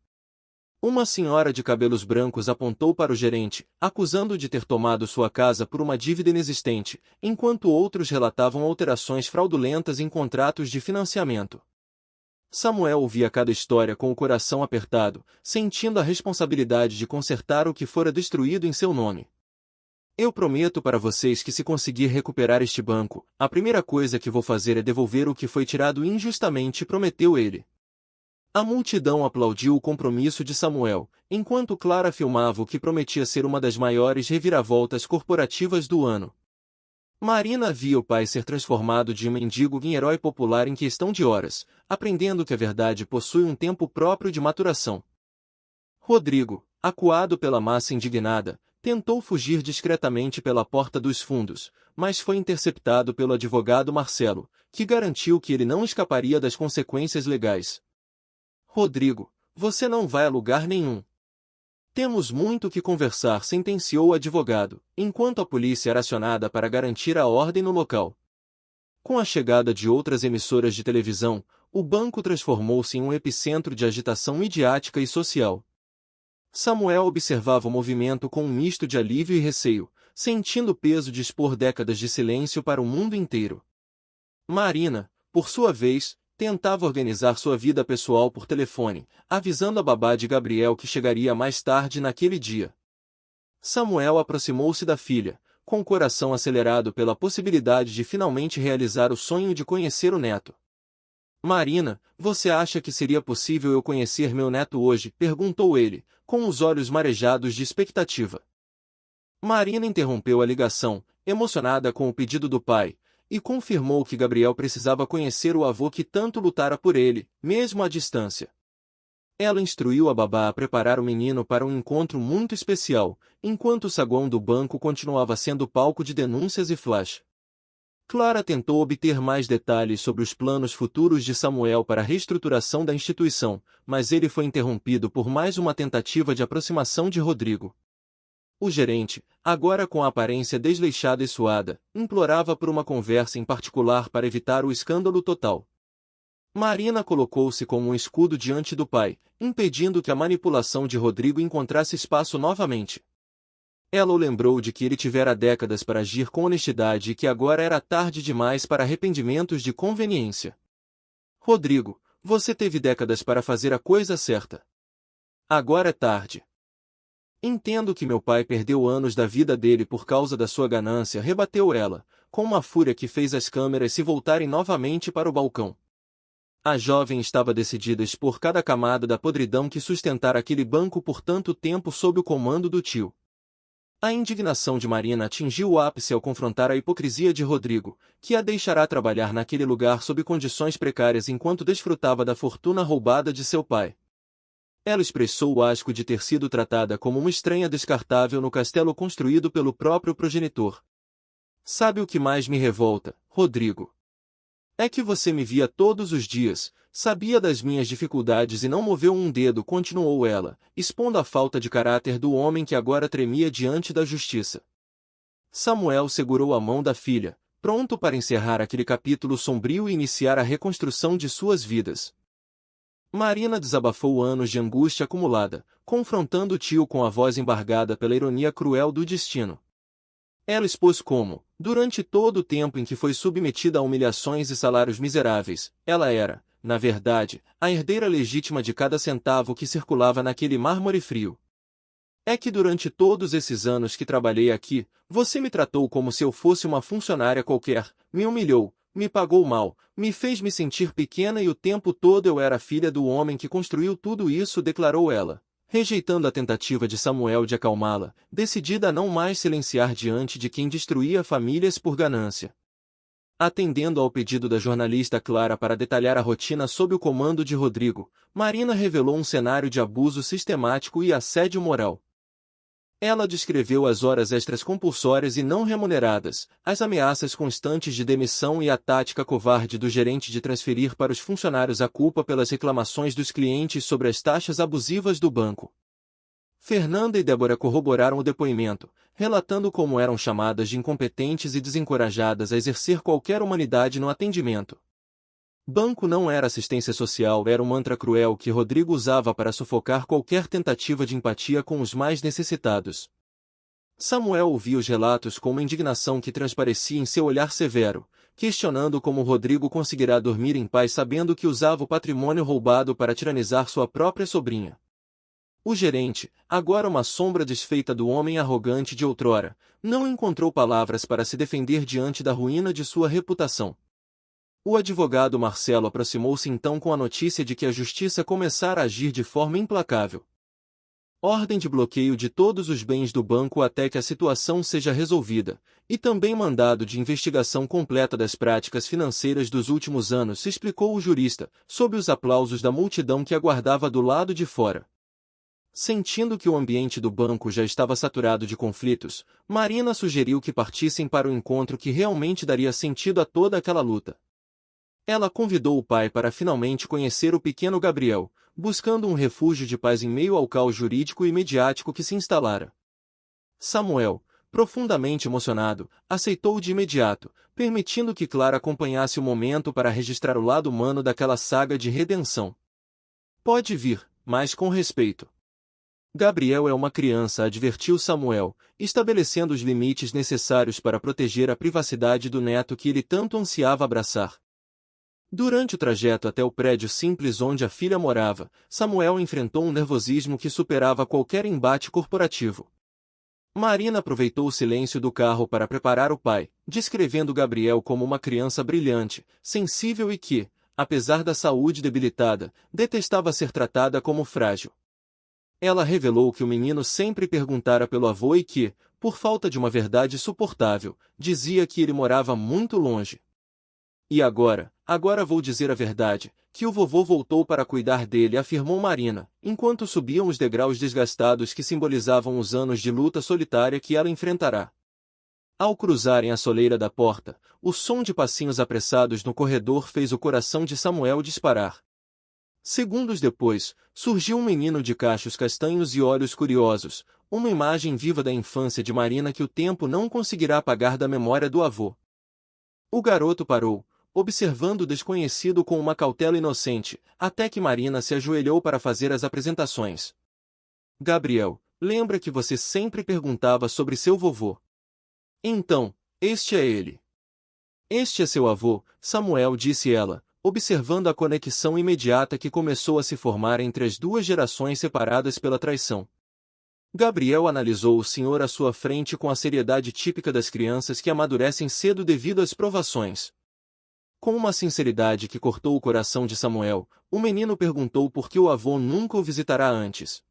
Uma senhora de cabelos brancos apontou para o gerente, acusando-o de ter tomado sua casa por uma dívida inexistente, enquanto outros relatavam alterações fraudulentas em contratos de financiamento. Samuel ouvia cada história com o coração apertado, sentindo a responsabilidade de consertar o que fora destruído em seu nome. Eu prometo para vocês que se conseguir recuperar este banco, a primeira coisa que vou fazer é devolver o que foi tirado injustamente, prometeu ele. A multidão aplaudiu o compromisso de Samuel, enquanto Clara filmava o que prometia ser uma das maiores reviravoltas corporativas do ano. Marina via o pai ser transformado de mendigo em herói popular em questão de horas, aprendendo que a verdade possui um tempo próprio de maturação. Rodrigo, acuado pela massa indignada, tentou fugir discretamente pela porta dos fundos, mas foi interceptado pelo advogado Marcelo, que garantiu que ele não escaparia das consequências legais. Rodrigo, você não vai a lugar nenhum. Temos muito que conversar, sentenciou o advogado, enquanto a polícia era acionada para garantir a ordem no local. Com a chegada de outras emissoras de televisão, o banco transformou-se em um epicentro de agitação midiática e social. Samuel observava o movimento com um misto de alívio e receio, sentindo o peso de expor décadas de silêncio para o mundo inteiro. Marina, por sua vez, tentava organizar sua vida pessoal por telefone, avisando a babá de Gabriel que chegaria mais tarde naquele dia. Samuel aproximou-se da filha, com o coração acelerado pela possibilidade de finalmente realizar o sonho de conhecer o neto. Marina, você acha que seria possível eu conhecer meu neto hoje? Perguntou ele, com os olhos marejados de expectativa. Marina interrompeu a ligação, emocionada com o pedido do pai, e confirmou que Gabriel precisava conhecer o avô que tanto lutara por ele, mesmo à distância. Ela instruiu a babá a preparar o menino para um encontro muito especial, enquanto o saguão do banco continuava sendo palco de denúncias e flash. Clara tentou obter mais detalhes sobre os planos futuros de Samuel para a reestruturação da instituição, mas ele foi interrompido por mais uma tentativa de aproximação de Rodrigo. O gerente, agora com a aparência desleixada e suada, implorava por uma conversa em particular para evitar o escândalo total. Marina colocou-se como um escudo diante do pai, impedindo que a manipulação de Rodrigo encontrasse espaço novamente. Ela o lembrou de que ele tivera décadas para agir com honestidade e que agora era tarde demais para arrependimentos de conveniência. Rodrigo, você teve décadas para fazer a coisa certa. Agora é tarde. Entendo que meu pai perdeu anos da vida dele por causa da sua ganância, rebateu ela, com uma fúria que fez as câmeras se voltarem novamente para o balcão. A jovem estava decidida a expor cada camada da podridão que sustentara aquele banco por tanto tempo sob o comando do tio. A indignação de Marina atingiu o ápice ao confrontar a hipocrisia de Rodrigo, que a deixará trabalhar naquele lugar sob condições precárias enquanto desfrutava da fortuna roubada de seu pai. Ela expressou o asco de ter sido tratada como uma estranha descartável no castelo construído pelo próprio progenitor. Sabe o que mais me revolta, Rodrigo? É que você me via todos os dias, sabia das minhas dificuldades e não moveu um dedo, continuou ela, expondo a falta de caráter do homem que agora tremia diante da justiça. Samuel segurou a mão da filha, pronto para encerrar aquele capítulo sombrio e iniciar a reconstrução de suas vidas. Marina desabafou anos de angústia acumulada, confrontando o tio com a voz embargada pela ironia cruel do destino. Ela expôs como, durante todo o tempo em que foi submetida a humilhações e salários miseráveis, ela era, na verdade, a herdeira legítima de cada centavo que circulava naquele mármore frio. É que durante todos esses anos que trabalhei aqui, você me tratou como se eu fosse uma funcionária qualquer, me humilhou, me pagou mal, me fez me sentir pequena e o tempo todo eu era filha do homem que construiu tudo isso, declarou ela, rejeitando a tentativa de Samuel de acalmá-la, decidida a não mais silenciar diante de quem destruía famílias por ganância. Atendendo ao pedido da jornalista Clara para detalhar a rotina sob o comando de Rodrigo, Marina revelou um cenário de abuso sistemático e assédio moral. Ela descreveu as horas extras compulsórias e não remuneradas, as ameaças constantes de demissão e a tática covarde do gerente de transferir para os funcionários a culpa pelas reclamações dos clientes sobre as taxas abusivas do banco. Fernanda e Débora corroboraram o depoimento, relatando como eram chamadas de incompetentes e desencorajadas a exercer qualquer humanidade no atendimento. Banco não era assistência social, era um mantra cruel que Rodrigo usava para sufocar qualquer tentativa de empatia com os mais necessitados. Samuel ouvia os relatos com uma indignação que transparecia em seu olhar severo, questionando como Rodrigo conseguirá dormir em paz sabendo que usava o patrimônio roubado para tiranizar sua própria sobrinha. O gerente, agora uma sombra desfeita do homem arrogante de outrora, não encontrou palavras para se defender diante da ruína de sua reputação. O advogado Marcelo aproximou-se então com a notícia de que a justiça começara a agir de forma implacável. Ordem de bloqueio de todos os bens do banco até que a situação seja resolvida, e também mandado de investigação completa das práticas financeiras dos últimos anos, explicou o jurista, sob os aplausos da multidão que aguardava do lado de fora. Sentindo que o ambiente do banco já estava saturado de conflitos, Marina sugeriu que partissem para o encontro que realmente daria sentido a toda aquela luta. Ela convidou o pai para finalmente conhecer o pequeno Gabriel, buscando um refúgio de paz em meio ao caos jurídico e mediático que se instalara. Samuel, profundamente emocionado, aceitou de imediato, permitindo que Clara acompanhasse o momento para registrar o lado humano daquela saga de redenção. Pode vir, mas com respeito. Gabriel é uma criança, advertiu Samuel, estabelecendo os limites necessários para proteger a privacidade do neto que ele tanto ansiava abraçar. Durante o trajeto até o prédio simples onde a filha morava, Samuel enfrentou um nervosismo que superava qualquer embate corporativo. Marina aproveitou o silêncio do carro para preparar o pai, descrevendo Gabriel como uma criança brilhante, sensível e que, apesar da saúde debilitada, detestava ser tratada como frágil. Ela revelou que o menino sempre perguntara pelo avô e que, por falta de uma verdade suportável, dizia que ele morava muito longe. E agora vou dizer a verdade, que o vovô voltou para cuidar dele, afirmou Marina, enquanto subiam os degraus desgastados que simbolizavam os anos de luta solitária que ela enfrentará. Ao cruzarem a soleira da porta, o som de passinhos apressados no corredor fez o coração de Samuel disparar. Segundos depois, surgiu um menino de cachos castanhos e olhos curiosos, uma imagem viva da infância de Marina que o tempo não conseguirá apagar da memória do avô. O garoto parou, observando o desconhecido com uma cautela inocente, até que Marina se ajoelhou para fazer as apresentações. Gabriel, lembra que você sempre perguntava sobre seu vovô? Então, este é ele. Este é seu avô, Samuel, disse ela, observando a conexão imediata que começou a se formar entre as duas gerações separadas pela traição. Gabriel analisou o senhor à sua frente com a seriedade típica das crianças que amadurecem cedo devido às provações. Com uma sinceridade que cortou o coração de Samuel, o menino perguntou por que o avô nunca o visitará antes.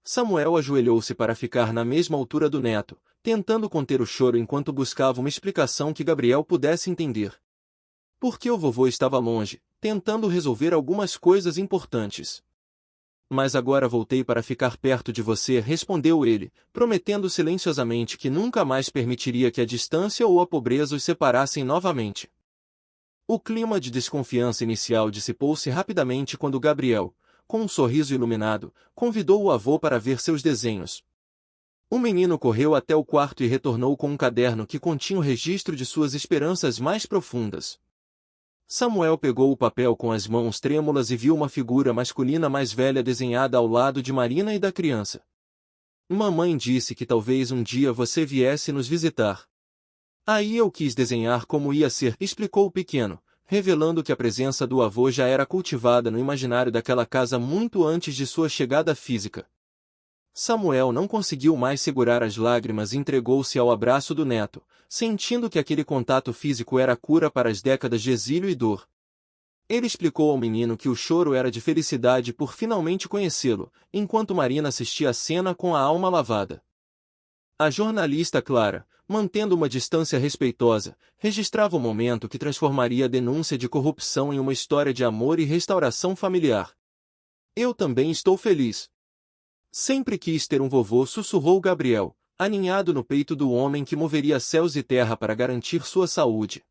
Samuel ajoelhou-se para ficar na mesma altura do neto, tentando conter o choro enquanto buscava uma explicação que Gabriel pudesse entender. Porque o vovô estava longe, tentando resolver algumas coisas importantes. Mas agora voltei para ficar perto de você, respondeu ele, prometendo silenciosamente que nunca mais permitiria que a distância ou a pobreza os separassem novamente. O clima de desconfiança inicial dissipou-se rapidamente quando Gabriel, com um sorriso iluminado, convidou o avô para ver seus desenhos. O menino correu até o quarto e retornou com um caderno que continha o registro de suas esperanças mais profundas. Samuel pegou o papel com as mãos trêmulas e viu uma figura masculina mais velha desenhada ao lado de Marina e da criança. Mamãe disse que talvez um dia você viesse nos visitar. Aí eu quis desenhar como ia ser, explicou o pequeno, revelando que a presença do avô já era cultivada no imaginário daquela casa muito antes de sua chegada física. Samuel não conseguiu mais segurar as lágrimas e entregou-se ao abraço do neto, sentindo que aquele contato físico era a cura para as décadas de exílio e dor. Ele explicou ao menino que o choro era de felicidade por finalmente conhecê-lo, enquanto Marina assistia a cena com a alma lavada. A jornalista Clara, mantendo uma distância respeitosa, registrava o momento que transformaria a denúncia de corrupção em uma história de amor e restauração familiar. Eu também estou feliz. Sempre quis ter um vovô, sussurrou Gabriel, aninhado no peito do homem que moveria céus e terra para garantir sua saúde.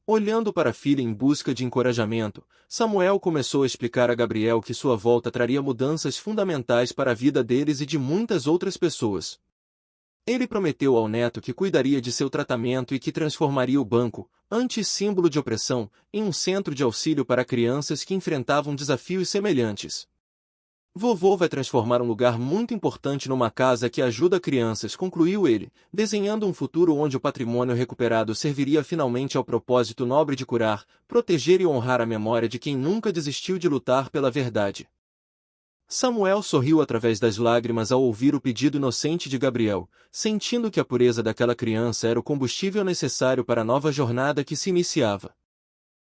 Olhando para a filha em busca de encorajamento, Samuel começou a explicar a Gabriel que sua volta traria mudanças fundamentais para a vida deles e de muitas outras pessoas. Ele prometeu ao neto que cuidaria de seu tratamento e que transformaria o banco, antes símbolo de opressão, em um centro de auxílio para crianças que enfrentavam desafios semelhantes. Vovô vai transformar um lugar muito importante numa casa que ajuda crianças, concluiu ele, desenhando um futuro onde o patrimônio recuperado serviria finalmente ao propósito nobre de curar, proteger e honrar a memória de quem nunca desistiu de lutar pela verdade. Samuel sorriu através das lágrimas ao ouvir o pedido inocente de Gabriel, sentindo que a pureza daquela criança era o combustível necessário para a nova jornada que se iniciava.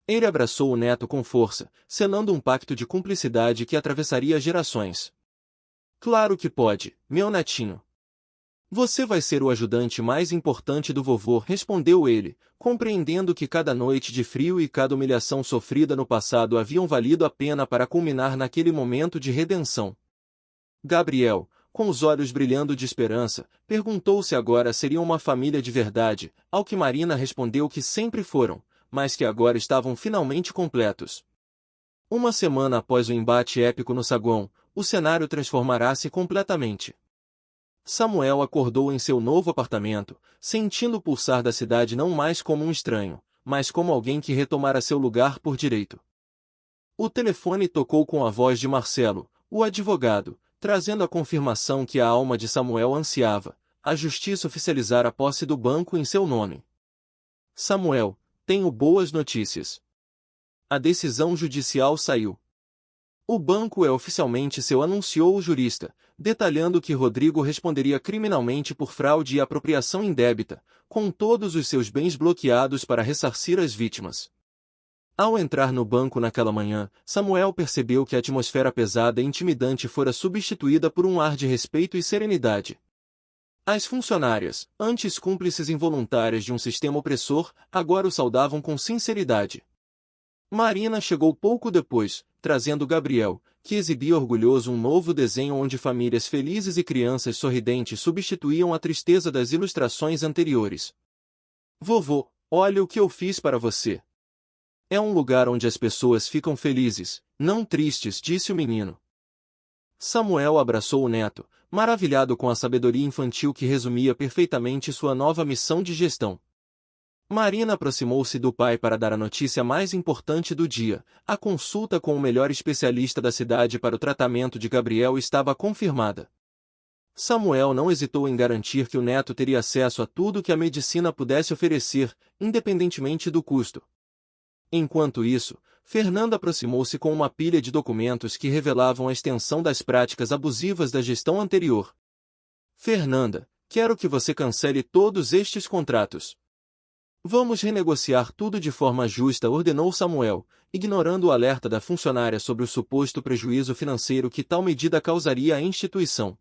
Ele abraçou o neto com força, selando um pacto de cumplicidade que atravessaria gerações. Claro que pode, meu netinho. Você vai ser o ajudante mais importante do vovô, respondeu ele, compreendendo que cada noite de frio e cada humilhação sofrida no passado haviam valido a pena para culminar naquele momento de redenção. Gabriel, com os olhos brilhando de esperança, perguntou se agora seriam uma família de verdade, ao que Marina respondeu que sempre foram, mas que agora estavam finalmente completos. Uma semana após o embate épico no saguão, o cenário transformará-se completamente. Samuel acordou em seu novo apartamento, sentindo o pulsar da cidade não mais como um estranho, mas como alguém que retomara seu lugar por direito. O telefone tocou com a voz de Marcelo, o advogado, trazendo a confirmação que a alma de Samuel ansiava: a justiça oficializar a posse do banco em seu nome. Samuel, tenho boas notícias. A decisão judicial saiu. O banco é oficialmente seu, anunciou o jurista, detalhando que Rodrigo responderia criminalmente por fraude e apropriação indébita, com todos os seus bens bloqueados para ressarcir as vítimas. Ao entrar no banco naquela manhã, Samuel percebeu que a atmosfera pesada e intimidante fora substituída por um ar de respeito e serenidade. As funcionárias, antes cúmplices involuntárias de um sistema opressor, agora o saudavam com sinceridade. Marina chegou pouco depois, trazendo Gabriel, que exibia orgulhoso um novo desenho onde famílias felizes e crianças sorridentes substituíam a tristeza das ilustrações anteriores. Vovô, olha o que eu fiz para você. É um lugar onde as pessoas ficam felizes, não tristes, disse o menino. Samuel abraçou o neto, maravilhado com a sabedoria infantil que resumia perfeitamente sua nova missão de gestão. Marina aproximou-se do pai para dar a notícia mais importante do dia: a consulta com o melhor especialista da cidade para o tratamento de Gabriel estava confirmada. Samuel não hesitou em garantir que o neto teria acesso a tudo que a medicina pudesse oferecer, independentemente do custo. Enquanto isso, Fernanda aproximou-se com uma pilha de documentos que revelavam a extensão das práticas abusivas da gestão anterior. Fernanda, quero que você cancele todos estes contratos. Vamos renegociar tudo de forma justa, ordenou Samuel, ignorando o alerta da funcionária sobre o suposto prejuízo financeiro que tal medida causaria à instituição.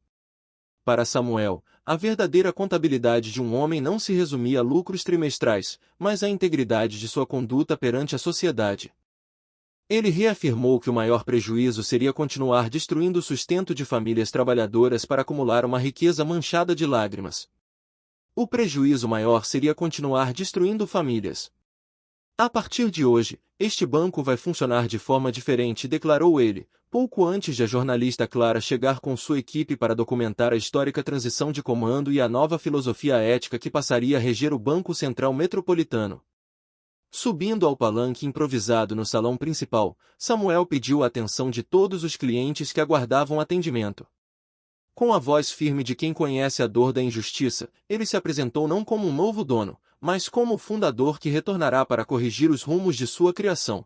Para Samuel, a verdadeira contabilidade de um homem não se resumia a lucros trimestrais, mas à integridade de sua conduta perante a sociedade. Ele reafirmou que o maior prejuízo seria continuar destruindo o sustento de famílias trabalhadoras para acumular uma riqueza manchada de lágrimas. O prejuízo maior seria continuar destruindo famílias. A partir de hoje, este banco vai funcionar de forma diferente, declarou ele, pouco antes de a jornalista Clara chegar com sua equipe para documentar a histórica transição de comando e a nova filosofia ética que passaria a reger o Banco Central Metropolitano. Subindo ao palanque improvisado no salão principal, Samuel pediu a atenção de todos os clientes que aguardavam atendimento. Com a voz firme de quem conhece a dor da injustiça, ele se apresentou não como um novo dono, mas como o fundador que retornará para corrigir os rumos de sua criação.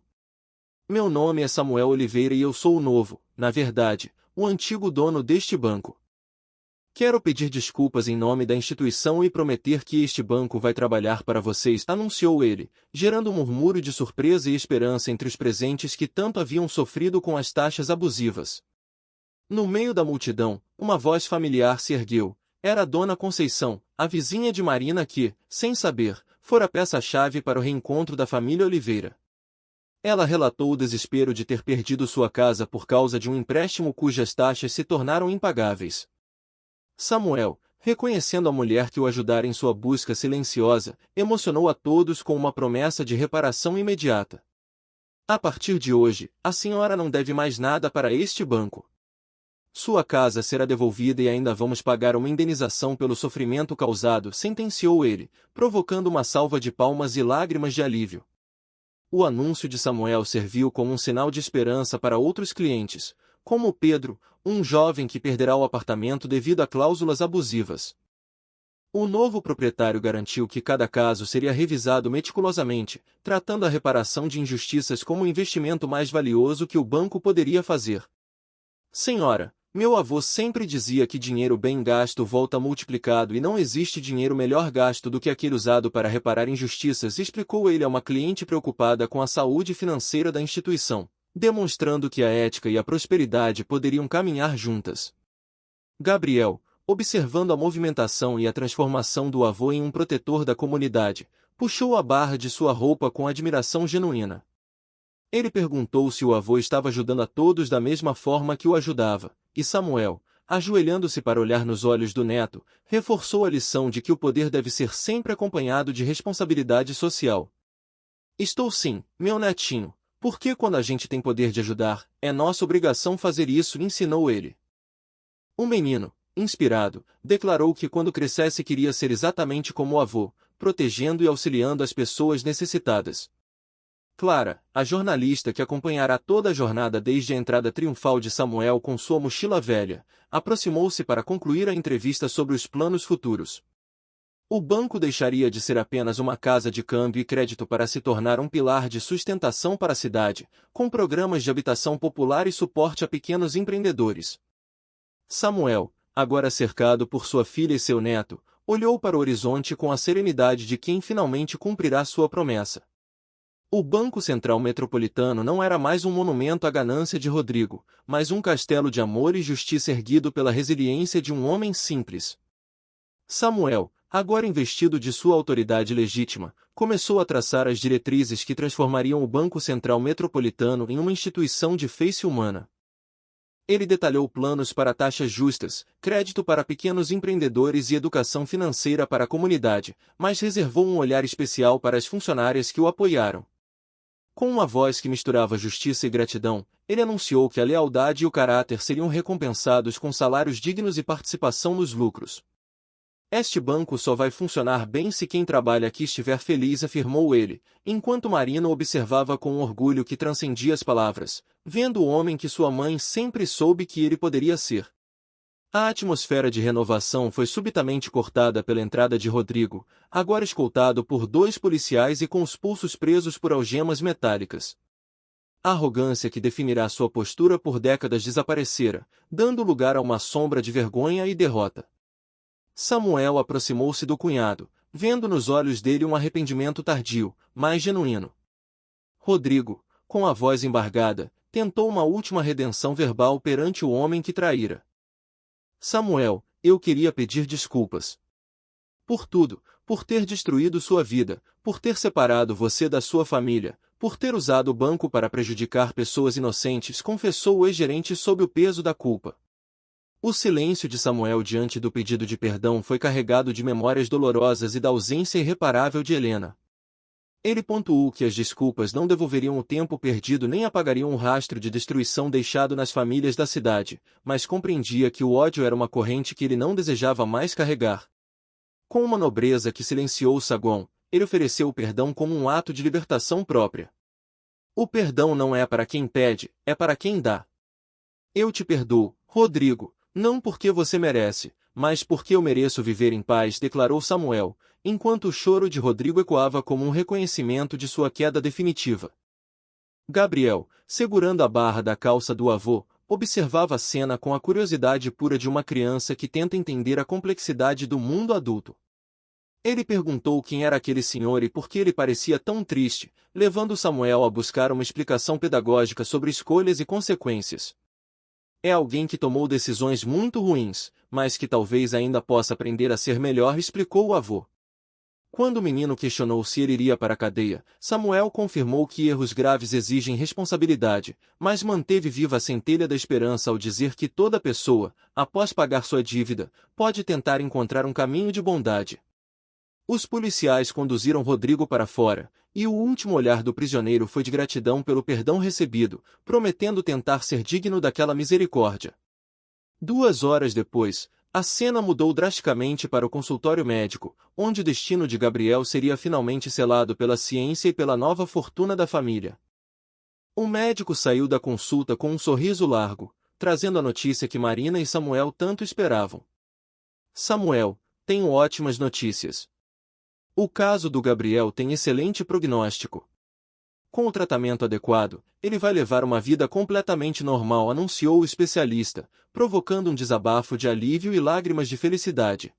Meu nome é Samuel Oliveira e eu sou o novo, na verdade, o antigo dono deste banco. Quero pedir desculpas em nome da instituição e prometer que este banco vai trabalhar para vocês, anunciou ele, gerando um murmúrio de surpresa e esperança entre os presentes que tanto haviam sofrido com as taxas abusivas. No meio da multidão, uma voz familiar se ergueu. Era a Dona Conceição, a vizinha de Marina que, sem saber, fora a peça-chave para o reencontro da família Oliveira. Ela relatou o desespero de ter perdido sua casa por causa de um empréstimo cujas taxas se tornaram impagáveis. Samuel, reconhecendo a mulher que o ajudara em sua busca silenciosa, emocionou a todos com uma promessa de reparação imediata. A partir de hoje, a senhora não deve mais nada para este banco. Sua casa será devolvida e ainda vamos pagar uma indenização pelo sofrimento causado, sentenciou ele, provocando uma salva de palmas e lágrimas de alívio. O anúncio de Samuel serviu como um sinal de esperança para outros clientes, como Pedro, um jovem que perderá o apartamento devido a cláusulas abusivas. O novo proprietário garantiu que cada caso seria revisado meticulosamente, tratando a reparação de injustiças como o investimento mais valioso que o banco poderia fazer. Senhora, meu avô sempre dizia que dinheiro bem gasto volta multiplicado e não existe dinheiro melhor gasto do que aquele usado para reparar injustiças, explicou ele a uma cliente preocupada com a saúde financeira da instituição, demonstrando que a ética e a prosperidade poderiam caminhar juntas. Gabriel, observando a movimentação e a transformação do avô em um protetor da comunidade, puxou a barra de sua roupa com admiração genuína. Ele perguntou se o avô estava ajudando a todos da mesma forma que o ajudava, e Samuel, ajoelhando-se para olhar nos olhos do neto, reforçou a lição de que o poder deve ser sempre acompanhado de responsabilidade social. Estou sim, meu netinho, porque quando a gente tem poder de ajudar, é nossa obrigação fazer isso, ensinou ele. O menino, inspirado, declarou que quando crescesse queria ser exatamente como o avô, protegendo e auxiliando as pessoas necessitadas. Clara, a jornalista que acompanhará toda a jornada desde a entrada triunfal de Samuel com sua mochila velha, aproximou-se para concluir a entrevista sobre os planos futuros. O banco deixaria de ser apenas uma casa de câmbio e crédito para se tornar um pilar de sustentação para a cidade, com programas de habitação popular e suporte a pequenos empreendedores. Samuel, agora cercado por sua filha e seu neto, olhou para o horizonte com a serenidade de quem finalmente cumprirá sua promessa. O Banco Central Metropolitano não era mais um monumento à ganância de Rodrigo, mas um castelo de amor e justiça erguido pela resiliência de um homem simples. Samuel, agora investido de sua autoridade legítima, começou a traçar as diretrizes que transformariam o Banco Central Metropolitano em uma instituição de face humana. Ele detalhou planos para taxas justas, crédito para pequenos empreendedores e educação financeira para a comunidade, mas reservou um olhar especial para as funcionárias que o apoiaram. Com uma voz que misturava justiça e gratidão, ele anunciou que a lealdade e o caráter seriam recompensados com salários dignos e participação nos lucros. Este banco só vai funcionar bem se quem trabalha aqui estiver feliz, afirmou ele, enquanto Marina observava com um orgulho que transcendia as palavras, vendo o homem que sua mãe sempre soube que ele poderia ser. A atmosfera de renovação foi subitamente cortada pela entrada de Rodrigo, agora escoltado por 2 policiais e com os pulsos presos por algemas metálicas. A arrogância que definirá sua postura por décadas desaparecera, dando lugar a uma sombra de vergonha e derrota. Samuel aproximou-se do cunhado, vendo nos olhos dele um arrependimento tardio, mas genuíno. Rodrigo, com a voz embargada, tentou uma última redenção verbal perante o homem que traíra. Samuel, eu queria pedir desculpas. Por tudo, por ter destruído sua vida, por ter separado você da sua família, por ter usado o banco para prejudicar pessoas inocentes, confessou o ex-gerente sob o peso da culpa. O silêncio de Samuel diante do pedido de perdão foi carregado de memórias dolorosas e da ausência irreparável de Helena. Ele pontuou que as desculpas não devolveriam o tempo perdido nem apagariam o rastro de destruição deixado nas famílias da cidade, mas compreendia que o ódio era uma corrente que ele não desejava mais carregar. Com uma nobreza que silenciou Sagon, ele ofereceu o perdão como um ato de libertação própria. O perdão não é para quem pede, é para quem dá. Eu te perdoo, Rodrigo, não porque você merece, mas porque eu mereço viver em paz, declarou Samuel, enquanto o choro de Rodrigo ecoava como um reconhecimento de sua queda definitiva. Gabriel, segurando a barra da calça do avô, observava a cena com a curiosidade pura de uma criança que tenta entender a complexidade do mundo adulto. Ele perguntou quem era aquele senhor e por que ele parecia tão triste, levando Samuel a buscar uma explicação pedagógica sobre escolhas e consequências. É alguém que tomou decisões muito ruins, mas que talvez ainda possa aprender a ser melhor, explicou o avô. Quando o menino questionou se ele iria para a cadeia, Samuel confirmou que erros graves exigem responsabilidade, mas manteve viva a centelha da esperança ao dizer que toda pessoa, após pagar sua dívida, pode tentar encontrar um caminho de bondade. Os policiais conduziram Rodrigo para fora, e o último olhar do prisioneiro foi de gratidão pelo perdão recebido, prometendo tentar ser digno daquela misericórdia. 2 horas depois, a cena mudou drasticamente para o consultório médico, onde o destino de Gabriel seria finalmente selado pela ciência e pela nova fortuna da família. O médico saiu da consulta com um sorriso largo, trazendo a notícia que Marina e Samuel tanto esperavam. Samuel, tenho ótimas notícias. O caso do Gabriel tem excelente prognóstico. Com o tratamento adequado, ele vai levar uma vida completamente normal, anunciou o especialista, provocando um desabafo de alívio e lágrimas de felicidade.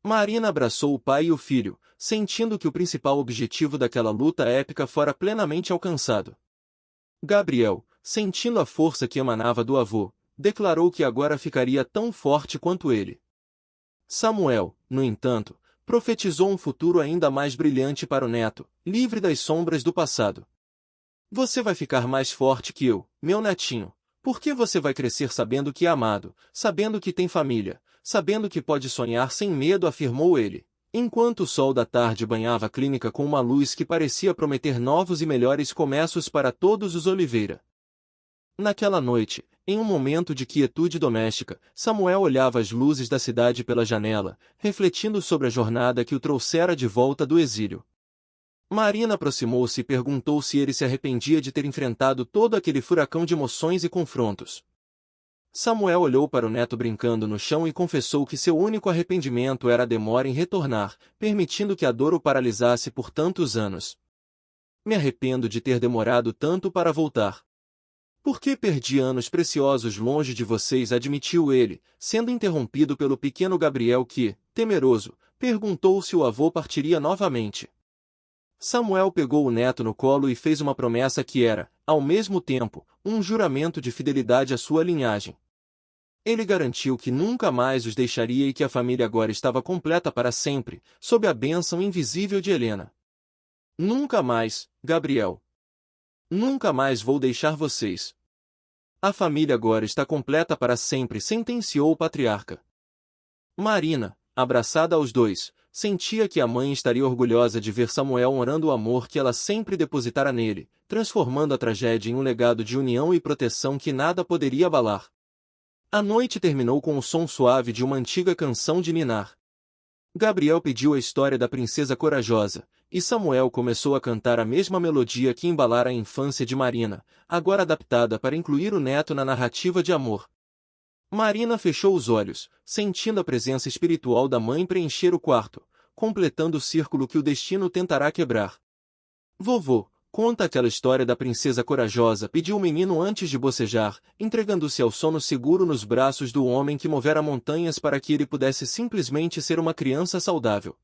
Marina abraçou o pai e o filho, sentindo que o principal objetivo daquela luta épica fora plenamente alcançado. Gabriel, sentindo a força que emanava do avô, declarou que agora ficaria tão forte quanto ele. Samuel, no entanto, profetizou um futuro ainda mais brilhante para o neto, livre das sombras do passado. Você vai ficar mais forte que eu, meu netinho, porque você vai crescer sabendo que é amado, sabendo que tem família, sabendo que pode sonhar sem medo, afirmou ele, enquanto o sol da tarde banhava a clínica com uma luz que parecia prometer novos e melhores começos para todos os Oliveira. Naquela noite, em um momento de quietude doméstica, Samuel olhava as luzes da cidade pela janela, refletindo sobre a jornada que o trouxera de volta do exílio. Marina aproximou-se e perguntou se ele se arrependia de ter enfrentado todo aquele furacão de emoções e confrontos. Samuel olhou para o neto brincando no chão e confessou que seu único arrependimento era a demora em retornar, permitindo que a dor o paralisasse por tantos anos. Me arrependo de ter demorado tanto para voltar. Por que perdi anos preciosos longe de vocês? Admitiu ele, sendo interrompido pelo pequeno Gabriel que, temeroso, perguntou se o avô partiria novamente. Samuel pegou o neto no colo e fez uma promessa que era, ao mesmo tempo, um juramento de fidelidade à sua linhagem. Ele garantiu que nunca mais os deixaria e que a família agora estava completa para sempre, sob a bênção invisível de Helena. Nunca mais, Gabriel. Nunca mais vou deixar vocês. A família agora está completa para sempre, sentenciou o patriarca. Marina, abraçada aos dois, sentia que a mãe estaria orgulhosa de ver Samuel honrando o amor que ela sempre depositara nele, transformando a tragédia em um legado de união e proteção que nada poderia abalar. A noite terminou com o som suave de uma antiga canção de ninar. Gabriel pediu a história da princesa corajosa, e Samuel começou a cantar a mesma melodia que embalara a infância de Marina, agora adaptada para incluir o neto na narrativa de amor. Marina fechou os olhos, sentindo a presença espiritual da mãe preencher o quarto, completando o círculo que o destino tentará quebrar. Vovô, conta aquela história da princesa corajosa, pediu o menino antes de bocejar, entregando-se ao sono seguro nos braços do homem que movera montanhas para que ele pudesse simplesmente ser uma criança saudável.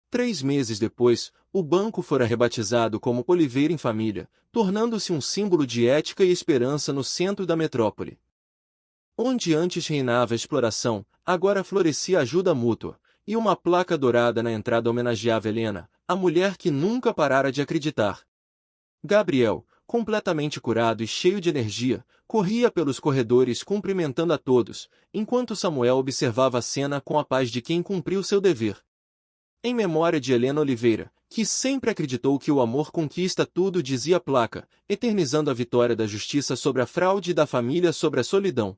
3 meses depois, o banco fora rebatizado como Poliveira em Família, tornando-se um símbolo de ética e esperança no centro da metrópole. Onde antes reinava a exploração, agora florescia a ajuda mútua, e uma placa dourada na entrada homenageava Helena, a mulher que nunca parara de acreditar. Gabriel, completamente curado e cheio de energia, corria pelos corredores cumprimentando a todos, enquanto Samuel observava a cena com a paz de quem cumpriu seu dever. Em memória de Helena Oliveira, que sempre acreditou que o amor conquista tudo, dizia a placa, eternizando a vitória da justiça sobre a fraude e da família sobre a solidão.